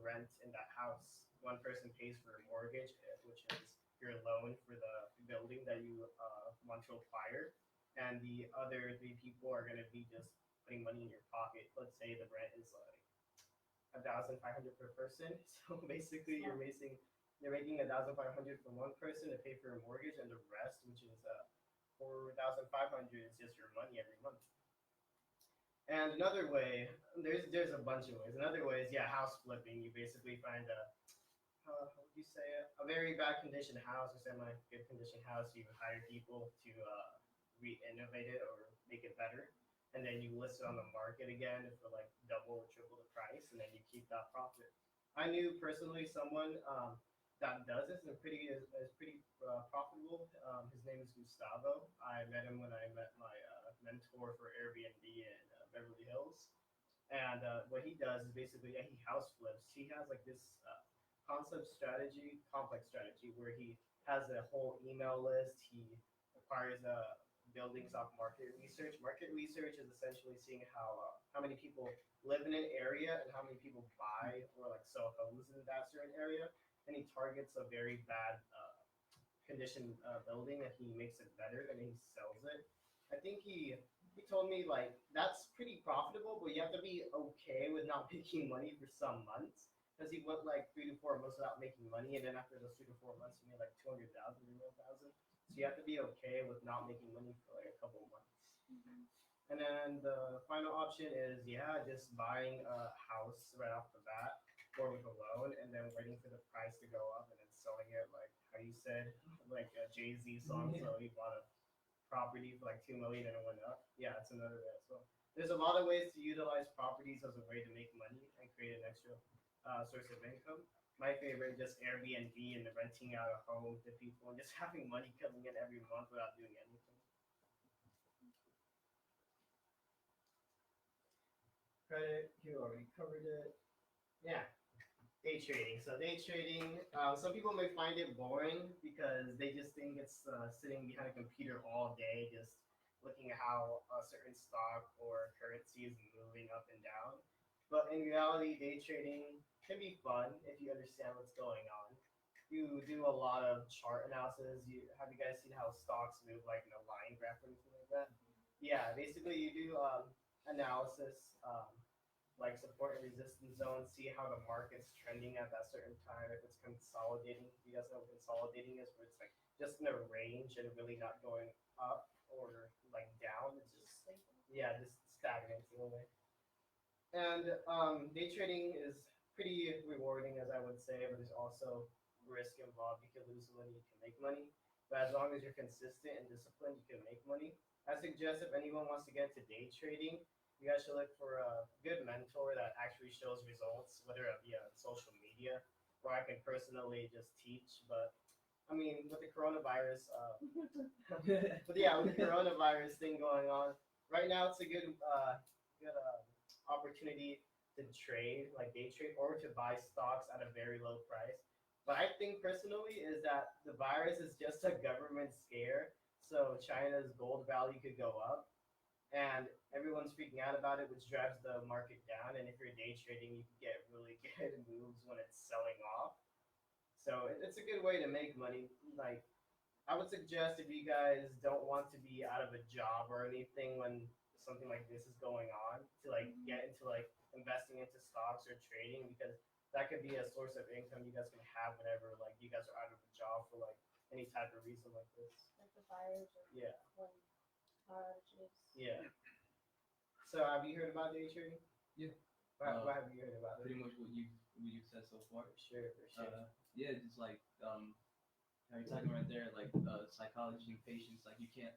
rent in that house. One person pays for a mortgage, which is your loan for the building that you want to acquire, and the other 3 people are going to be just putting money in your pocket. Let's say the rent is like $1,500 per person. So basically, you're making $1,500 from one person to pay for a mortgage, and the rest, which is $4,500, is just your money every month. And another way, there's a bunch of ways. Another way is yeah, house flipping. You basically find a how would you say it? A very bad condition house or semi good condition house. You hire people to re-innovate it or make it better, and then you list it on the market again for like double or triple the price, and then you keep that profit. I knew personally someone that does this and is pretty profitable. His name is Gustavo. I met him when I met my mentor for Airbnb in Beverly Hills. And what he does is basically yeah, he house flips. He has like this complex strategy, where he has a whole email list. He acquires buildings off market research. Market research is essentially seeing how many people live in an area and how many people buy or like sell homes in that certain area. And he targets a very bad condition building, and he makes it better and he sells it. I think he told me like that's pretty profitable, but you have to be okay with not making money for some months. Because he went like 3 to 4 months without making money, and then after those 3 to 4 months, he made like 200,000 or 1,000. So you have to be okay with not making money for like a couple of months. And then the final option is yeah, just buying a house right off the bat or with a loan, and then waiting for the price to go up and then selling it like how you said, like a Jay-Z song. So he bought a property for like 2 million and it went up. Yeah, it's another way as well. There's a lot of ways to utilize properties as a way to make money and create an extra source of income. My favorite, just Airbnb and renting out a home to people and just having money coming in every month without doing anything. Credit, you already covered it. Yeah, day trading. So day trading, some people may find it boring because they just think it's sitting behind a computer all day, just looking at how a certain stock or currency is moving up and down. But in reality, day trading can be fun if you understand what's going on. You do a lot of chart analysis. Have you guys seen how stocks move like in a line graph or anything like that? Yeah, basically you do analysis, like support and resistance zones, see how the market's trending at that certain time, if it's consolidating. You guys know what consolidating is, where it's like just in a range and really not going up or like down. It's just yeah, just stagnant in a way. And day trading is pretty rewarding, as I would say, but there's also risk involved. You can lose money, you can make money, but as long as you're consistent and disciplined, you can make money. I suggest if anyone wants to get into day trading, you guys should look for a good mentor that actually shows results, whether it be on social media or I can personally just teach. But I mean, with the coronavirus, but yeah, with the coronavirus thing going on right now, it's a good opportunity to trade, like day trade, or to buy stocks at a very low price. But I think personally is that the virus is just a government scare, so China's gold value could go up, and everyone's freaking out about it, which drives the market down. And if you're day trading, you can get really good moves when it's selling off. So it's a good way to make money. Like I would suggest if you guys don't want to be out of a job or anything when something like this is going on, to like get into like investing into stocks or trading, because that could be a source of income you guys can have whenever like you guys are out of a job for like any type of reason like this. Like the fires or Yeah. when power outages. Yeah. So have you heard about day trading? Yeah. What have you heard about it? Pretty much what you said so far. For sure, for sure. Yeah, just like how you're talking right there, like psychology and patience. Like you can't,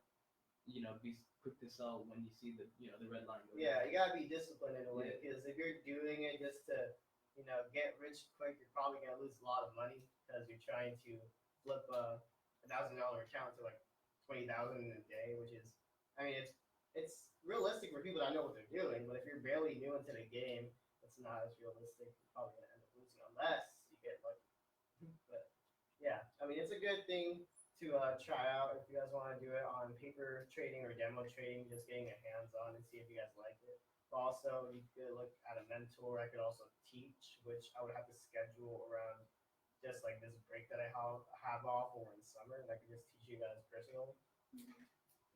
be quick to sell when you see the red line. Yeah, you gotta be disciplined in a way, because if you're doing it just to, get rich quick, you're probably gonna lose a lot of money because you're trying to flip a $1,000 account to like 20,000 in a day, which is, I mean, it's realistic for people that know what they're doing, but if you're barely new into the game, it's not as realistic. You're probably gonna end up losing unless you get lucky. But yeah, I mean, it's a good thing to try out if you guys want to do it on paper trading or demo trading, just getting a hands on and see if you guys like it. But also, you could look at a mentor. I could also teach, which I would have to schedule around just like this break that I have off or in summer, and I could just teach you guys personally.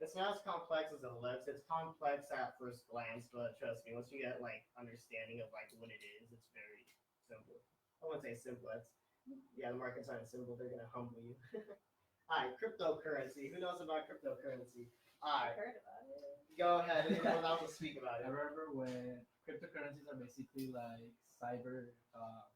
It's not as complex as it looks. It's complex at first glance, but trust me, once you get like understanding of like what it is, it's very simple. I wouldn't say simple. The market's not simple. They're gonna humble you. All right, cryptocurrency. Who knows about cryptocurrency? I Alright, heard about it. go ahead. Anyone else will speak about I it. remember when cryptocurrencies are basically like cyber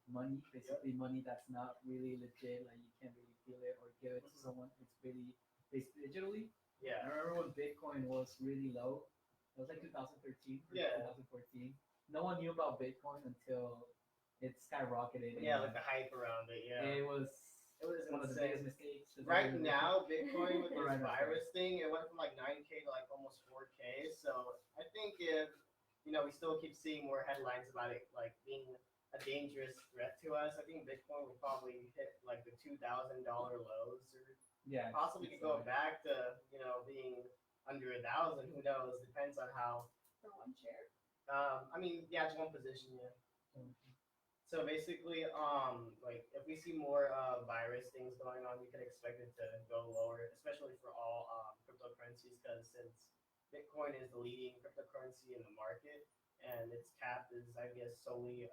money, basically money that's not really legit, like you can't really feel it or give it to someone. It's really based digitally. I Yeah. remember when Bitcoin was really low. It was like 2013 or Yeah. 2014. No one knew about Bitcoin until it skyrocketed. Yeah, and like the hype around it. Yeah. it was It was one of the insane. biggest mistakes. that Right ever made. now, Bitcoin with Right this now. virus thing, it went from like 9K to like almost 4K. So I think if we still keep seeing more headlines about it like being a dangerous threat to us, I think Bitcoin will probably hit like the $2,000 lows, or Yeah, possibly it's could go like- back to being under 1,000. Who knows? Depends on how. For one share. I mean, yeah, it's one position. Yeah. So basically, like if we see more virus things going on, we can expect it to go lower, especially for all cryptocurrencies, because since Bitcoin is the leading cryptocurrency in the market, and its cap is, I guess, solely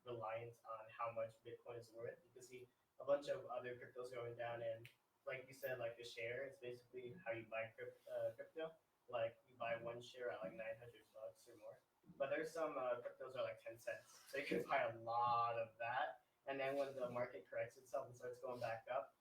reliant on how much Bitcoin is worth. You can see a bunch of other cryptos going down, and like you said, like the share, it's basically how you buy crypto. Like you buy one share at like $900 or more. But there's some cryptos are like 10 cents. So you can buy a lot of that. And then when the market corrects itself and starts going back up,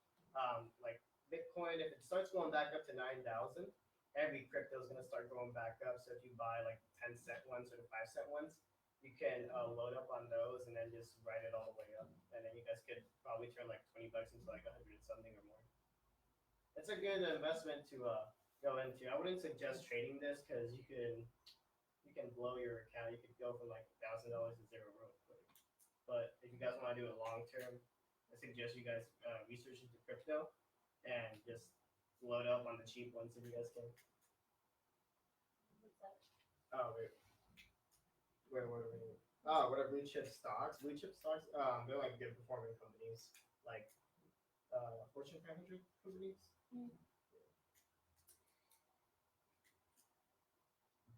like Bitcoin, if it starts going back up to 9,000, every crypto is going to start going back up. So if you buy like 10-cent ones or the 5-cent ones, you can load up on those and then just ride it all the way up. And then you guys could probably turn like $20 into like 100 something or more. It's a good investment to go into. I wouldn't suggest trading this because you can blow your account. You could go from like $1,000 to zero real quick. But if you guys want to do it long term, I suggest you guys research into crypto and just load up on the cheap ones if you guys can. What's that? Oh wait, where were we? Oh, what are blue chip stocks? Blue chip stocks, they're like good performing companies, like Fortune 500 companies.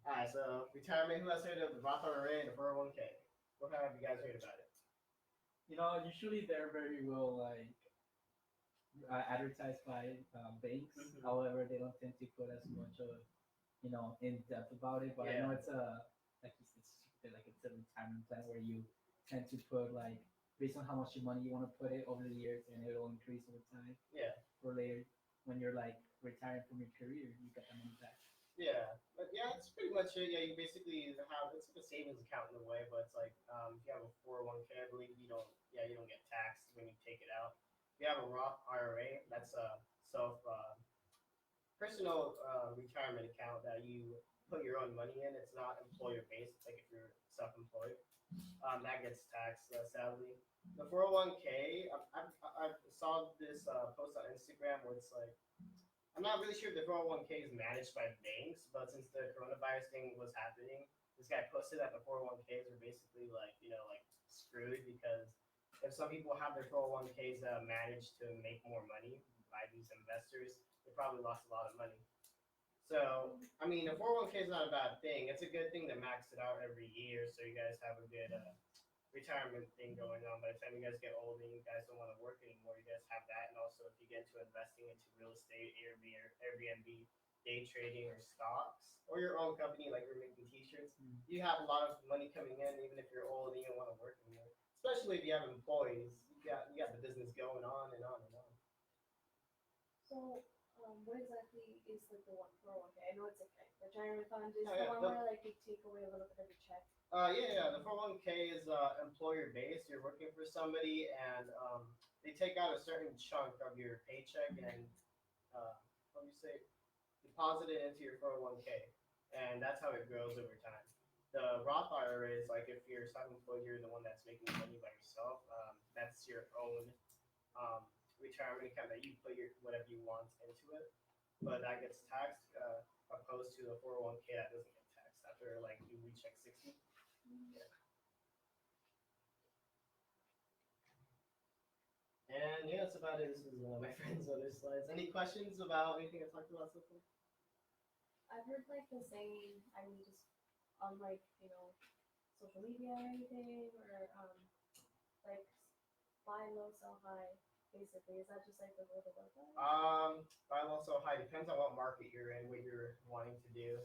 Alright, so retirement. Who has heard of the Roth IRA and the 401k? What have you guys heard about it? Usually they're very well like advertised by banks. Mhm. However, they don't tend to put as much of in depth about it. But I know Yeah. it's like it's a retirement plan where you tend to put like based on how much money you want to put it over the years, and it'll increase over time. Yeah. For later, when you're like retiring from your career, you get that money back. Yeah, but yeah, that's pretty much it. Yeah, you basically have it's like a savings account in a way, but it's like if you have a 401k, I believe you don't get taxed when you take it out. If you have a Roth IRA, that's a personal retirement account that you put your own money in. It's not employer based. It's like if you're self-employed, that gets taxed sadly. The 401k, I saw this post on Instagram where it's like. I'm not really sure if the 401k is managed by banks, but since the coronavirus thing was happening, this guy posted that the 401ks are basically like screwed because if some people have their 401ks managed to make more money by these investors, they probably lost a lot of money. So I mean, a 401k is not a bad thing. It's a good thing to max it out every year, so you guys have a good retirement thing going on. By the time you guys get old and you guys don't want to work anymore, you guys have that. And also, if you get into investing into real estate, Airbnb, day trading, or stocks, or your own company, like you're making T-shirts, you have a lot of money coming in, even if you're old and you don't want to work anymore. Especially if you have employees, you got the business going on and on and on. So, what exactly is like the 401k? I know it's like retirement fund. Is Oh, the yeah, one where like they take away a little bit of your check? Yeah. The 401k is employer based. You're working for somebody, and they take out a certain chunk of your paycheck and how do you say, deposit it into your 401k, and that's how it grows over time. The Roth IRA is like if you're self-employed, you're the one that's making money by yourself. That's your own retirement account that you put your whatever you want into it, but that gets taxed opposed to a 401k that doesn't get taxed after like you reach like 60. Yeah. And yeah, that's about it. This is one of my friend's other slides. Any questions about anything I talked about so far? I've heard like the saying, I mean, just on like social media or anything, or like buy low, sell high. Basically, is that just like the way to look at it? Buy low, sell high depends on what market market you're in, what you're wanting to do.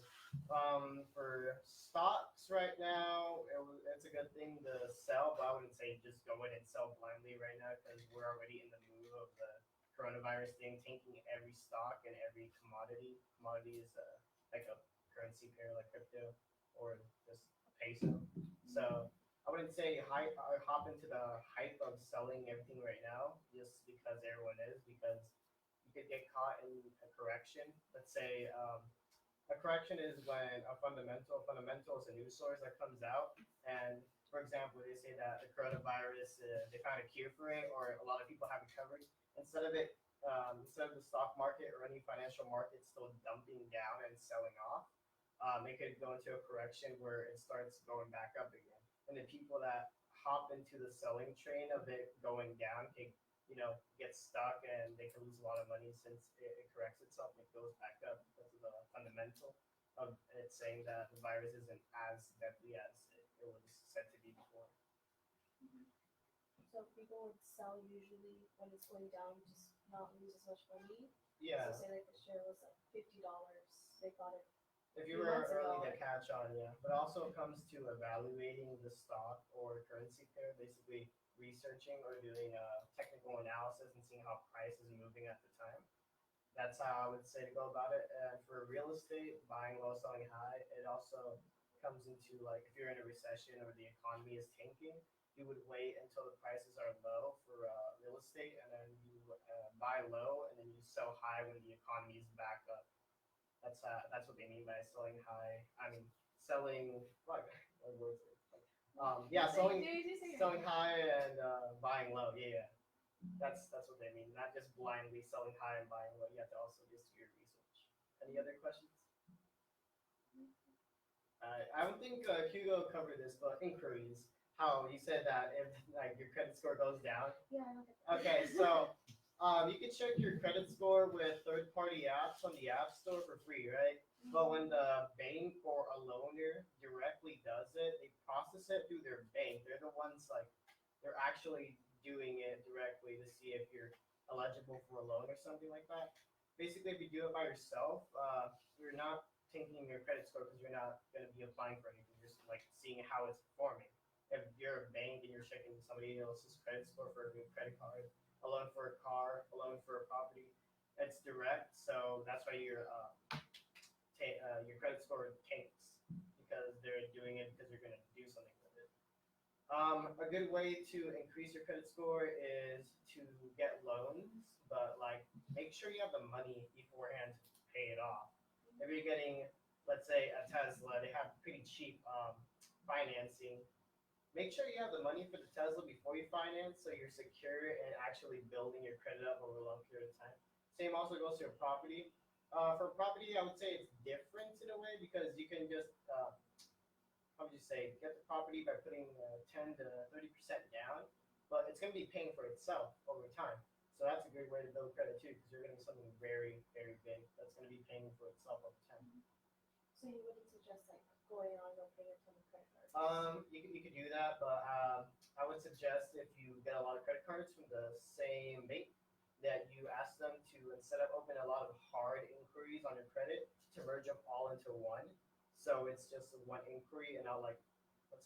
For stocks right now, it's a good thing to sell, but I wouldn't say just go in and sell blindly right now because we're already in the mood of the coronavirus thing, tanking every stock and every commodity. Commodity is like a currency pair, like crypto or just a peso. So I wouldn't say hop into the hype of selling everything right now just because everyone is, because you could get caught in a correction. Let's say a correction is when a fundamental is a news source that comes out, and for example, they say that the coronavirus, they found a cure for it, or a lot of people have recovered. Instead of it, instead of the stock market or any financial market still dumping down and selling off, it could go into a correction where it starts going back up again. And the people that hop into the selling train of it going down can, get stuck and they can lose a lot of money since it corrects itself and it goes back up because of the fundamental of it saying that the virus isn't as deadly as it was said to be before. So people would sell usually when it's going down, just not lose as much money. Yeah, So say like the share was like $50, they bought it. if you few were months early ago. to catch on, yeah. But also it comes to evaluating the stock or currency pair, basically researching or doing a technical analysis and seeing how price is moving at the time. That's how I would say to go about it. And for real estate, buying low, selling high, it also comes into like if you're in a recession or the economy is tanking, you would wait until the prices are low for real estate, and then you buy low and then you sell high when the economy is back up. That's what they mean by selling high. I mean selling what words are it? Yeah, So selling you say selling high and buying low. Yeah, yeah. That's what they mean. Not just blindly selling high and buying low. You have to also just do your research. Any other questions? I would think Hugo covered this, but inquiries. How you said that if like your credit score goes down. Yeah, I don't get that. Okay, so you can check your credit score with third-party apps on the App Store for free, right? But when the bank or a loaner directly does it, they process it through their bank. They're the ones like they're actually doing it directly to see if you're eligible for a loan or something like that. Basically, if you do it by yourself, you're not taking your credit score because you're not going to be applying for anything. You're just like seeing how it's performing. If you're a bank and you're checking somebody else's credit score for a new credit card, a loan for a car, a loan for a property, it's direct. So that's why your credit score tanks because they're doing it because they're going to do something with it. A good way to increase your credit score is to get loans, but like make sure you have the money beforehand to pay it off. If you're getting, let's say, a Tesla, they have pretty cheap financing. Make sure you have the money for the Tesla before you finance, so you're secure and actually building your credit up over a long period of time. Same also goes to your property. For property, I would say it's different in a way because you can just how would you say, get the property by putting 10 to 30% down, but it's going to be paying for itself over time. So that's a great way to build credit too, because you're getting something very, very big that's going to be paying for itself over time. So you wouldn't suggest like going on and opening a ton of credit cards? You could do that, but I would suggest if you get a lot of credit cards from the same bank, that you ask them to, instead of opening a lot of hard inquiries on your credit, to merge them all into one. So it's just one inquiry, and let's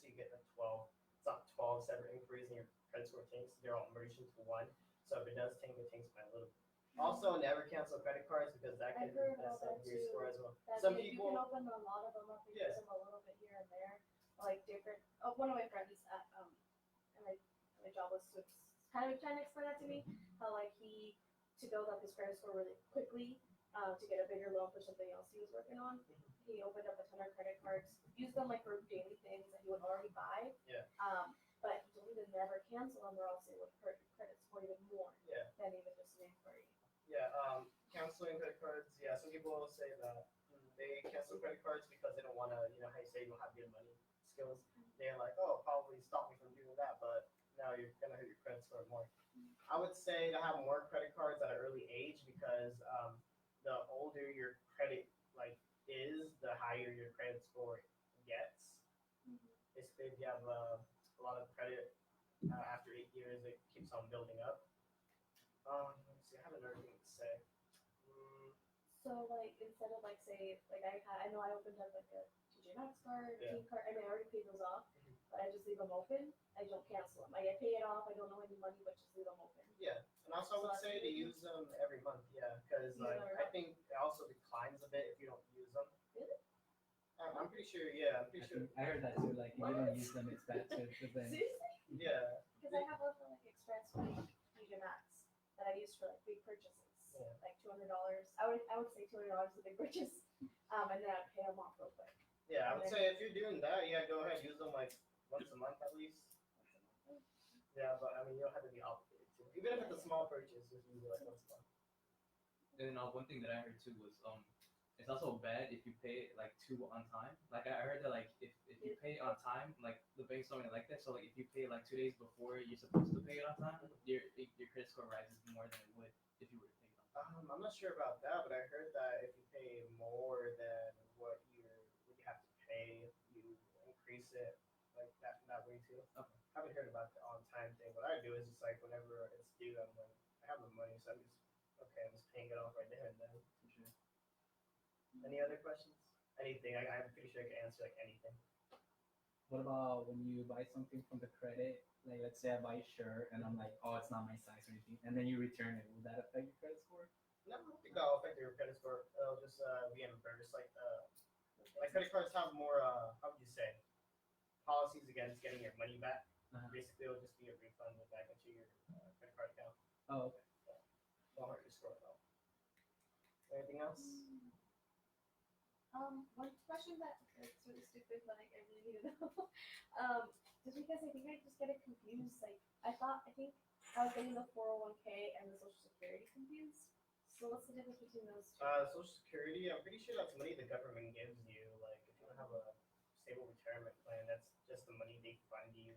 say you get like 12. It's not 12 separate inquiries, and your credit score tanks. They're all merged into one. So if it does tank, it tanks by a little bit. Also, never cancel credit cards because that can I've heard mess about up that your too. score as well. That Some you people, can open a lot of them up and Yeah. use them a little bit here and there, like different. Oh, one of my friends at my job was kind of trying to explain that to me. How like he to build up his credit score really quickly, to get a bigger loan for something else he was working on. He opened up a ton of credit cards, used them like for daily things that he would already buy. Yeah. But he told me to never cancel them, or else it would hurt your credit score even more. Yeah. Than even just an inquiry. Yeah, canceling credit cards. Yeah, some people will say that they cancel credit cards because they don't want to, how you say you don't have good money skills. They're like, oh, probably stop me from doing that, but now you're gonna hurt your credit score more. I would say to have more credit cards at an early age because the older your credit is, the higher your credit score gets. Basically, if you have a lot of credit after 8 years, it keeps on building up. Let me see. I have another thing to say. So like instead of like say like I know I opened up like a TJ Maxx card, Yeah. Team card. I mean I already paid those off, Mhm. but I just leave them open. I don't cancel them. I pay it off. I don't know any money, but just leave them open. Yeah, and also I would say to use them every month. Yeah, because Use like them every I month. think it also declines a bit if you don't use them. Really? I'm pretty sure. Yeah, I'm pretty sure. I heard that too. Like if you don't use them, it's bad too. Because then Seriously? Yeah. Because I have one for like Express like TJ Maxx that I use for like big purchases, Yeah. like $200. I would say $200 is a big purchase, and then I'd pay them off real quick. Yeah, I would say if you're doing that, yeah, go ahead, use them like once a month at least. Yeah, but I mean, you don't have to be obligated to. Even if it's a small purchase, just use it like once a month. And one thing that I heard too was it's also bad if you pay like too on time. Like I heard that like if you pay on time, like the bank's don't really like that. So like if you pay like 2 days before you're supposed to pay it on time, your credit score rises more than it would if you were to pay it on time. I'm not sure about that, but I heard that if you pay more than what you have to pay, you increase it like that way too. Okay. I haven't heard about the on time thing. What I do is just like whenever it's due, I'm like I have the money, so I'm just paying it off right there and then. For sure. Any other questions? Anything? I'm pretty sure I can answer like anything. what about when you buy something from the credit? Like let's say I buy a shirt and I'm like, oh, it's not my size or anything, and then you return it. Will that affect your credit score? No, I don't think that'll affect your credit score. It'll just reimburse. Like credit cards have more how would you say policies against getting your money back. Uh-huh. Basically, it'll just be a refund back into your credit card account. Oh, okay. Don't hurt your score at all. Anything else? One question that it's really stupid, but like, I really need to know. Just because I think I just get it confused. Like I think I was getting the 401k and the Social Security confused. So what's the difference between those two? Social Security. I'm pretty sure that's money the government gives you. Like if you don't have a stable retirement plan, that's just the money they fund you.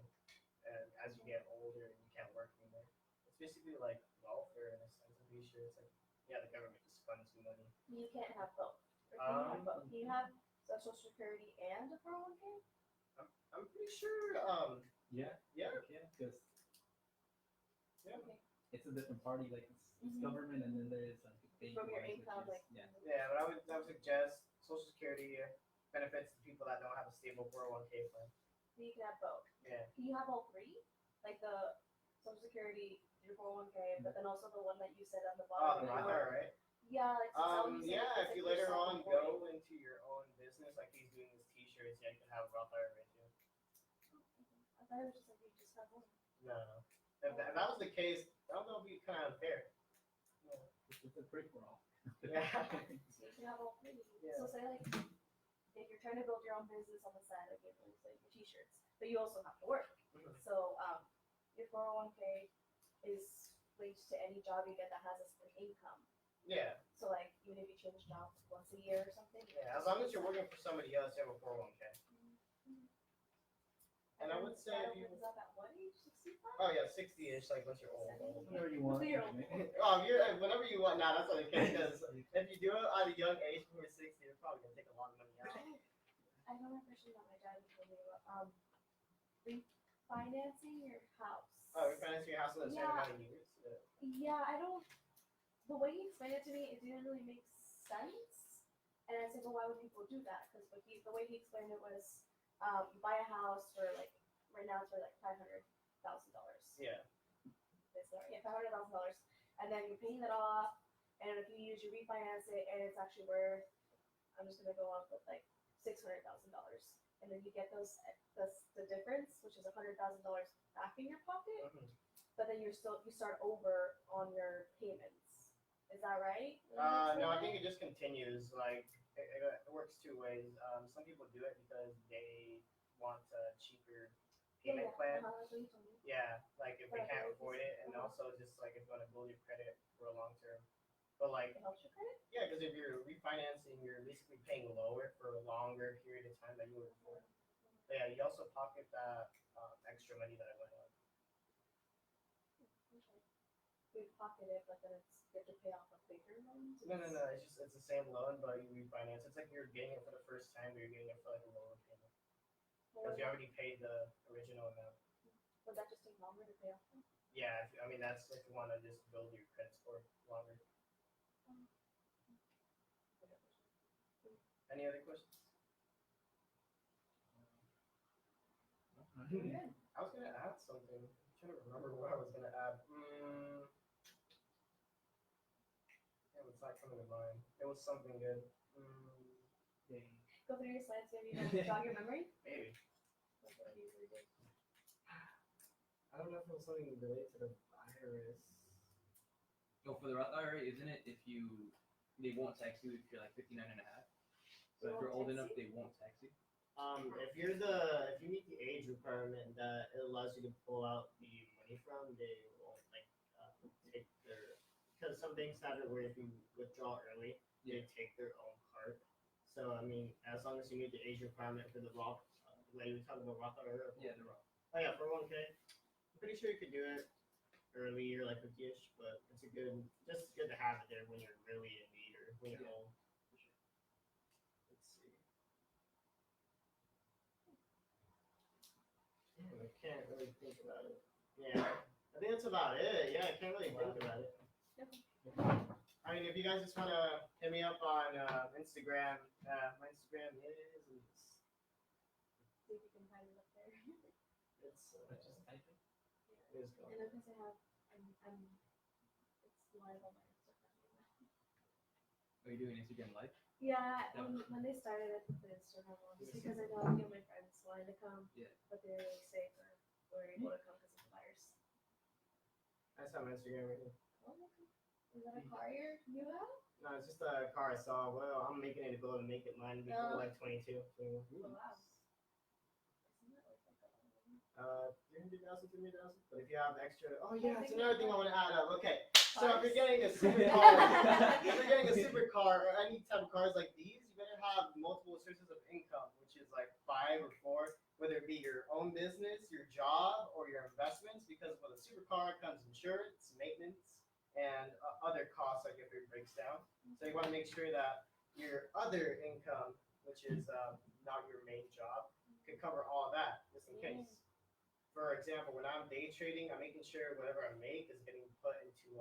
And as you get older and you can't work anymore, it's basically like welfare in a sense. I'm pretty sure it's like yeah, the government just funds you money. You can't have both. Or can you have both? Can you have Social Security and a 401k? I'm pretty sure. Yeah. Yeah. Yeah, because Yeah. Okay. it's a different party. Like it's Mhm. government, and then there is like a big From your ones, which income, is- like yeah. Yeah, but I would suggest Social Security benefits to people that don't have a stable 401k plan. you can have both. Yeah. Can you have all three? Like the Social Security, your 401k, but then also the one that you said on the Oh, bottom. the that you Roth were- IRA. Yeah, like so you said Yeah, it's if you like later you're on self-employed. go into your own business, like he's doing his T-shirts, yeah, you can have a Roth IRA too. I thought it was just like you just have one. No. If that was the case, that would be kind of unfair. Yeah. It's a free for all. Yeah. So you can have all three. Yeah. So say like if you're trying to build your own business on the side, like you have like your T-shirts, but you also have to work. Mhm. So your 401k is linked to any job you get that has an income. Yeah. So like even if you change jobs once a year or something. Yeah. As long as you're working for somebody else, you have a 401k. And I would say that if you- opens up at what age? 65? Oh yeah, 60-ish, like once you're old. Whatever you want. Clear. Oh, you're whenever you want. Nah, that's not the case. Because if you do it at a young age, before 60, you're probably gonna take a lot of money out. I know my question that my dad told me about refinancing your house. Oh, refinancing your house in a certain Yeah. amount of years. Yeah. Yeah, I don't. The way he explained it to me, it didn't really make sense. And I said, well, why would people do that? Because the way he explained it was, you buy a house for like right now it's for like $500,000. Yeah. Yeah, $500,000, and then you're paying it off. And if you refinance it, and it's actually worth, I'm just gonna go off with like $600,000, and then you get the difference, which is $100,000 back in your pocket. Mhm. But then you start over on your payments. Is that right? No, I think it just continues. Like it works two ways. Some people do it because they want a cheaper payment plan. That's what you told me. Yeah, like if they can't afford it, and also just like if you want to build your credit for a long term. But like, It helps your credit. yeah, because if you're refinancing, you're basically paying lower for a longer period of time than you were before. But yeah, you also pocket that extra money that I went on. Okay. We pocket it, but then you have to pay off a bigger loan. No. It's the same loan, but you refinance. It's like you're getting it for the first time, but you're getting it for like a lower payment because you already paid the original amount. Would that just take longer to pay off? Yeah, I mean that's if you want to just build your credit score longer. Any other questions? We're good. I was gonna add something. I'm trying to remember what I was gonna add. Yeah, it's not coming to mind. It was something good. Dang. Go through your slides, maybe jog your memory. Maybe. Like what you usually do. I don't know if it was something related to the virus. So for the Roth IRA, isn't it if they won't tax you if you're like 59 and a half? They So if you're won't old tax enough, you? they won't tax you. If you meet the age requirement that it allows you to pull out the money from, they won't take their, because some banks have it where if you withdraw early, they take their own part. So I mean, as long as you meet the age requirement for the Roth, like we talking about Roth IRA. Yeah, the Roth. Oh yeah, for 1K, I'm pretty sure you could do it early or like 50ish, but it's just good to have it there when you're really in need or when you're old. Let's see. Damn, I can't really think about it. Yeah, I think that's about it. Yeah, I can't really think about it. I mean, if you guys just want to hit me up on Instagram, my Instagram is See if you can find it up there. it's But just type it. it is And then because I have, it's live on my Instagram. Are you doing Instagram Live? Yeah, when they started, I put the Instagram on just because I know my friends wanted to come, Yeah. but they were really sick or were able to come because of the virus. That's on my Instagram right here. Oh, okay. Is that a car you have? No, it's just a car I saw. Well, I'm making it a goal to make it mine before Oh. like 22. Oh, wow. Isn't that like a 300,000, 300,000. But if you have extra, oh yeah, that's another thing I want to add up. Okay, so if Cars? you're getting a supercar, if you're getting a supercar or any type of cars like these, you better have multiple sources of income, which is like 5 or 4, whether it be your own business, your job, or your investments. Because with a supercar comes insurance, maintenance, and other costs like if it breaks down. So you want to make sure that your other income, which is not your main job, can cover all of that just in case. For example, when I'm day trading, I'm making sure whatever I make is getting put into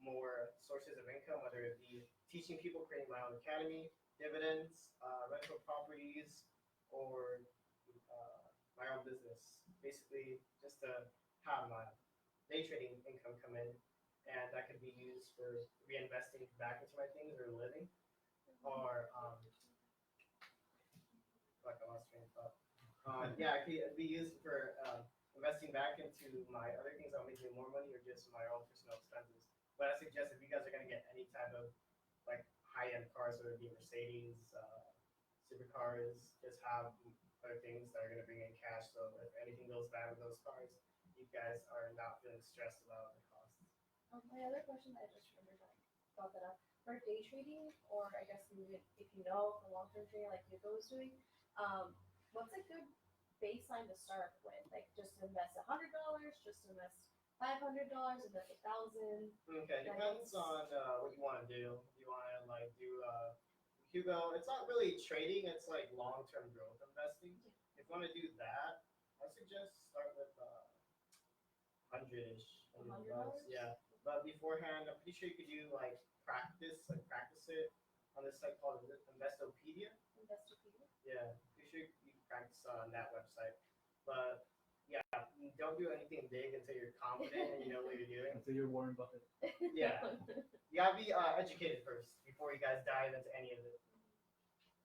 more sources of income, whether it be teaching people, creating my own academy, dividends, rental properties, or my own business. Basically, just to have my day trading income come in, and that could be used for reinvesting back into my things or living, or like I lost train of thought. Yeah, it could be used for investing back into my other things that'll make me more money or just my own personal expenses. But I suggest if you guys are gonna get any type of like high-end cars, whether it be Mercedes, supercars, just have other things that are gonna bring in cash. So if anything goes bad with those cars, you guys are not feeling stressed about the costs. My other question that I just remembered, I thought that up for day trading, or I guess if you know for long-term trading like Hugo was doing, what's a good baseline to start with? Like just invest $100, just invest $500, invest $1,000. Okay, depends on what you want to do. You want to like do Hugo. It's not really trading. It's like long-term growth investing. If you want to do that, I suggest start with 100-ish, $100. Yeah, but beforehand, I'm pretty sure you could do like practice it on this site called Investopedia. Investopedia. Yeah, pretty sure you can practice on that website. But yeah, don't do anything big until you're confident and you know what you're doing. Until you're Warren Buffett. Yeah. You gotta be educated first before you guys dive into any of it.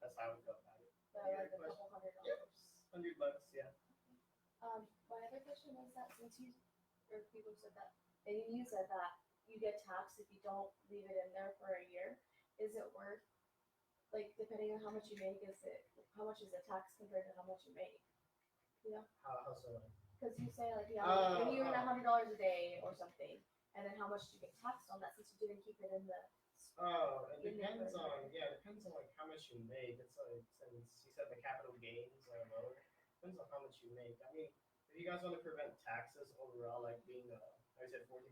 That's how I would go about it. So like a couple $100. Yep. $100, yeah. My other question was that since people said that, and you said that you get taxed if you don't leave it in there for a year, is it worth, like, depending on how much you make, how much is the tax compared to how much you make? You know? How so? Because you say, like, Oh, maybe you earn $100 a day or something, and then how much do you get taxed on that since you didn't keep it in the. Oh, it depends on like how much you make. It's like since you said the capital gains are lower, depends on how much you make. I mean, if you guys want to prevent taxes overall, like being I said 14%.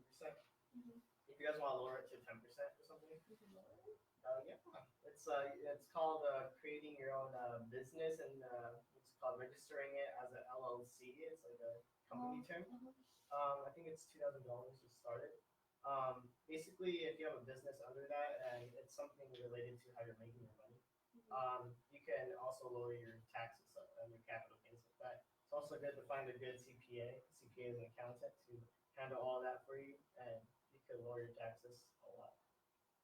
If you guys want to lower it to 10% or something, yeah, it's called creating your own business, and it's called registering it as an LLC. It's like a company term. I think it's $2,000 to start it. Basically, if you have a business under that and it's something related to how you're making your money, You can also lower your taxes and your capital gains like that. It's also good to find a good CPA. CPA is an accountant to handle all that for you, and you can lower your taxes a lot.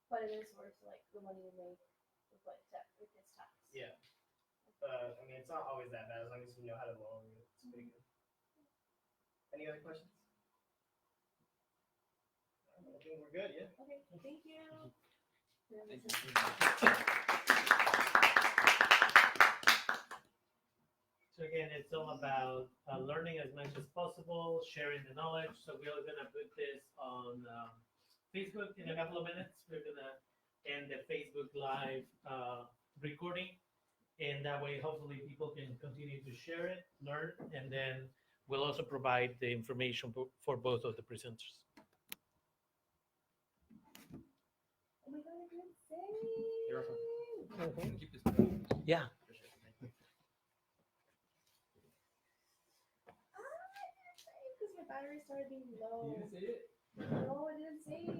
But it is worth like the money you make with like with this tax. Yeah. But I mean, it's not always that bad as long as you know how to lower it. It's pretty good. Any other questions? I think we're good. Yeah. Okay, thank you. Thank you. So again, it's all about learning as much as possible, sharing the knowledge. So we are gonna put this on Facebook in a couple of minutes. We're gonna end the Facebook Live recording, and that way, hopefully, people can continue to share it, learn, and then we'll also provide the information for both of the presenters. Oh my god, I didn't say. You're welcome. Keep this. Yeah. Because my battery started being low. You didn't say it? No, I didn't say.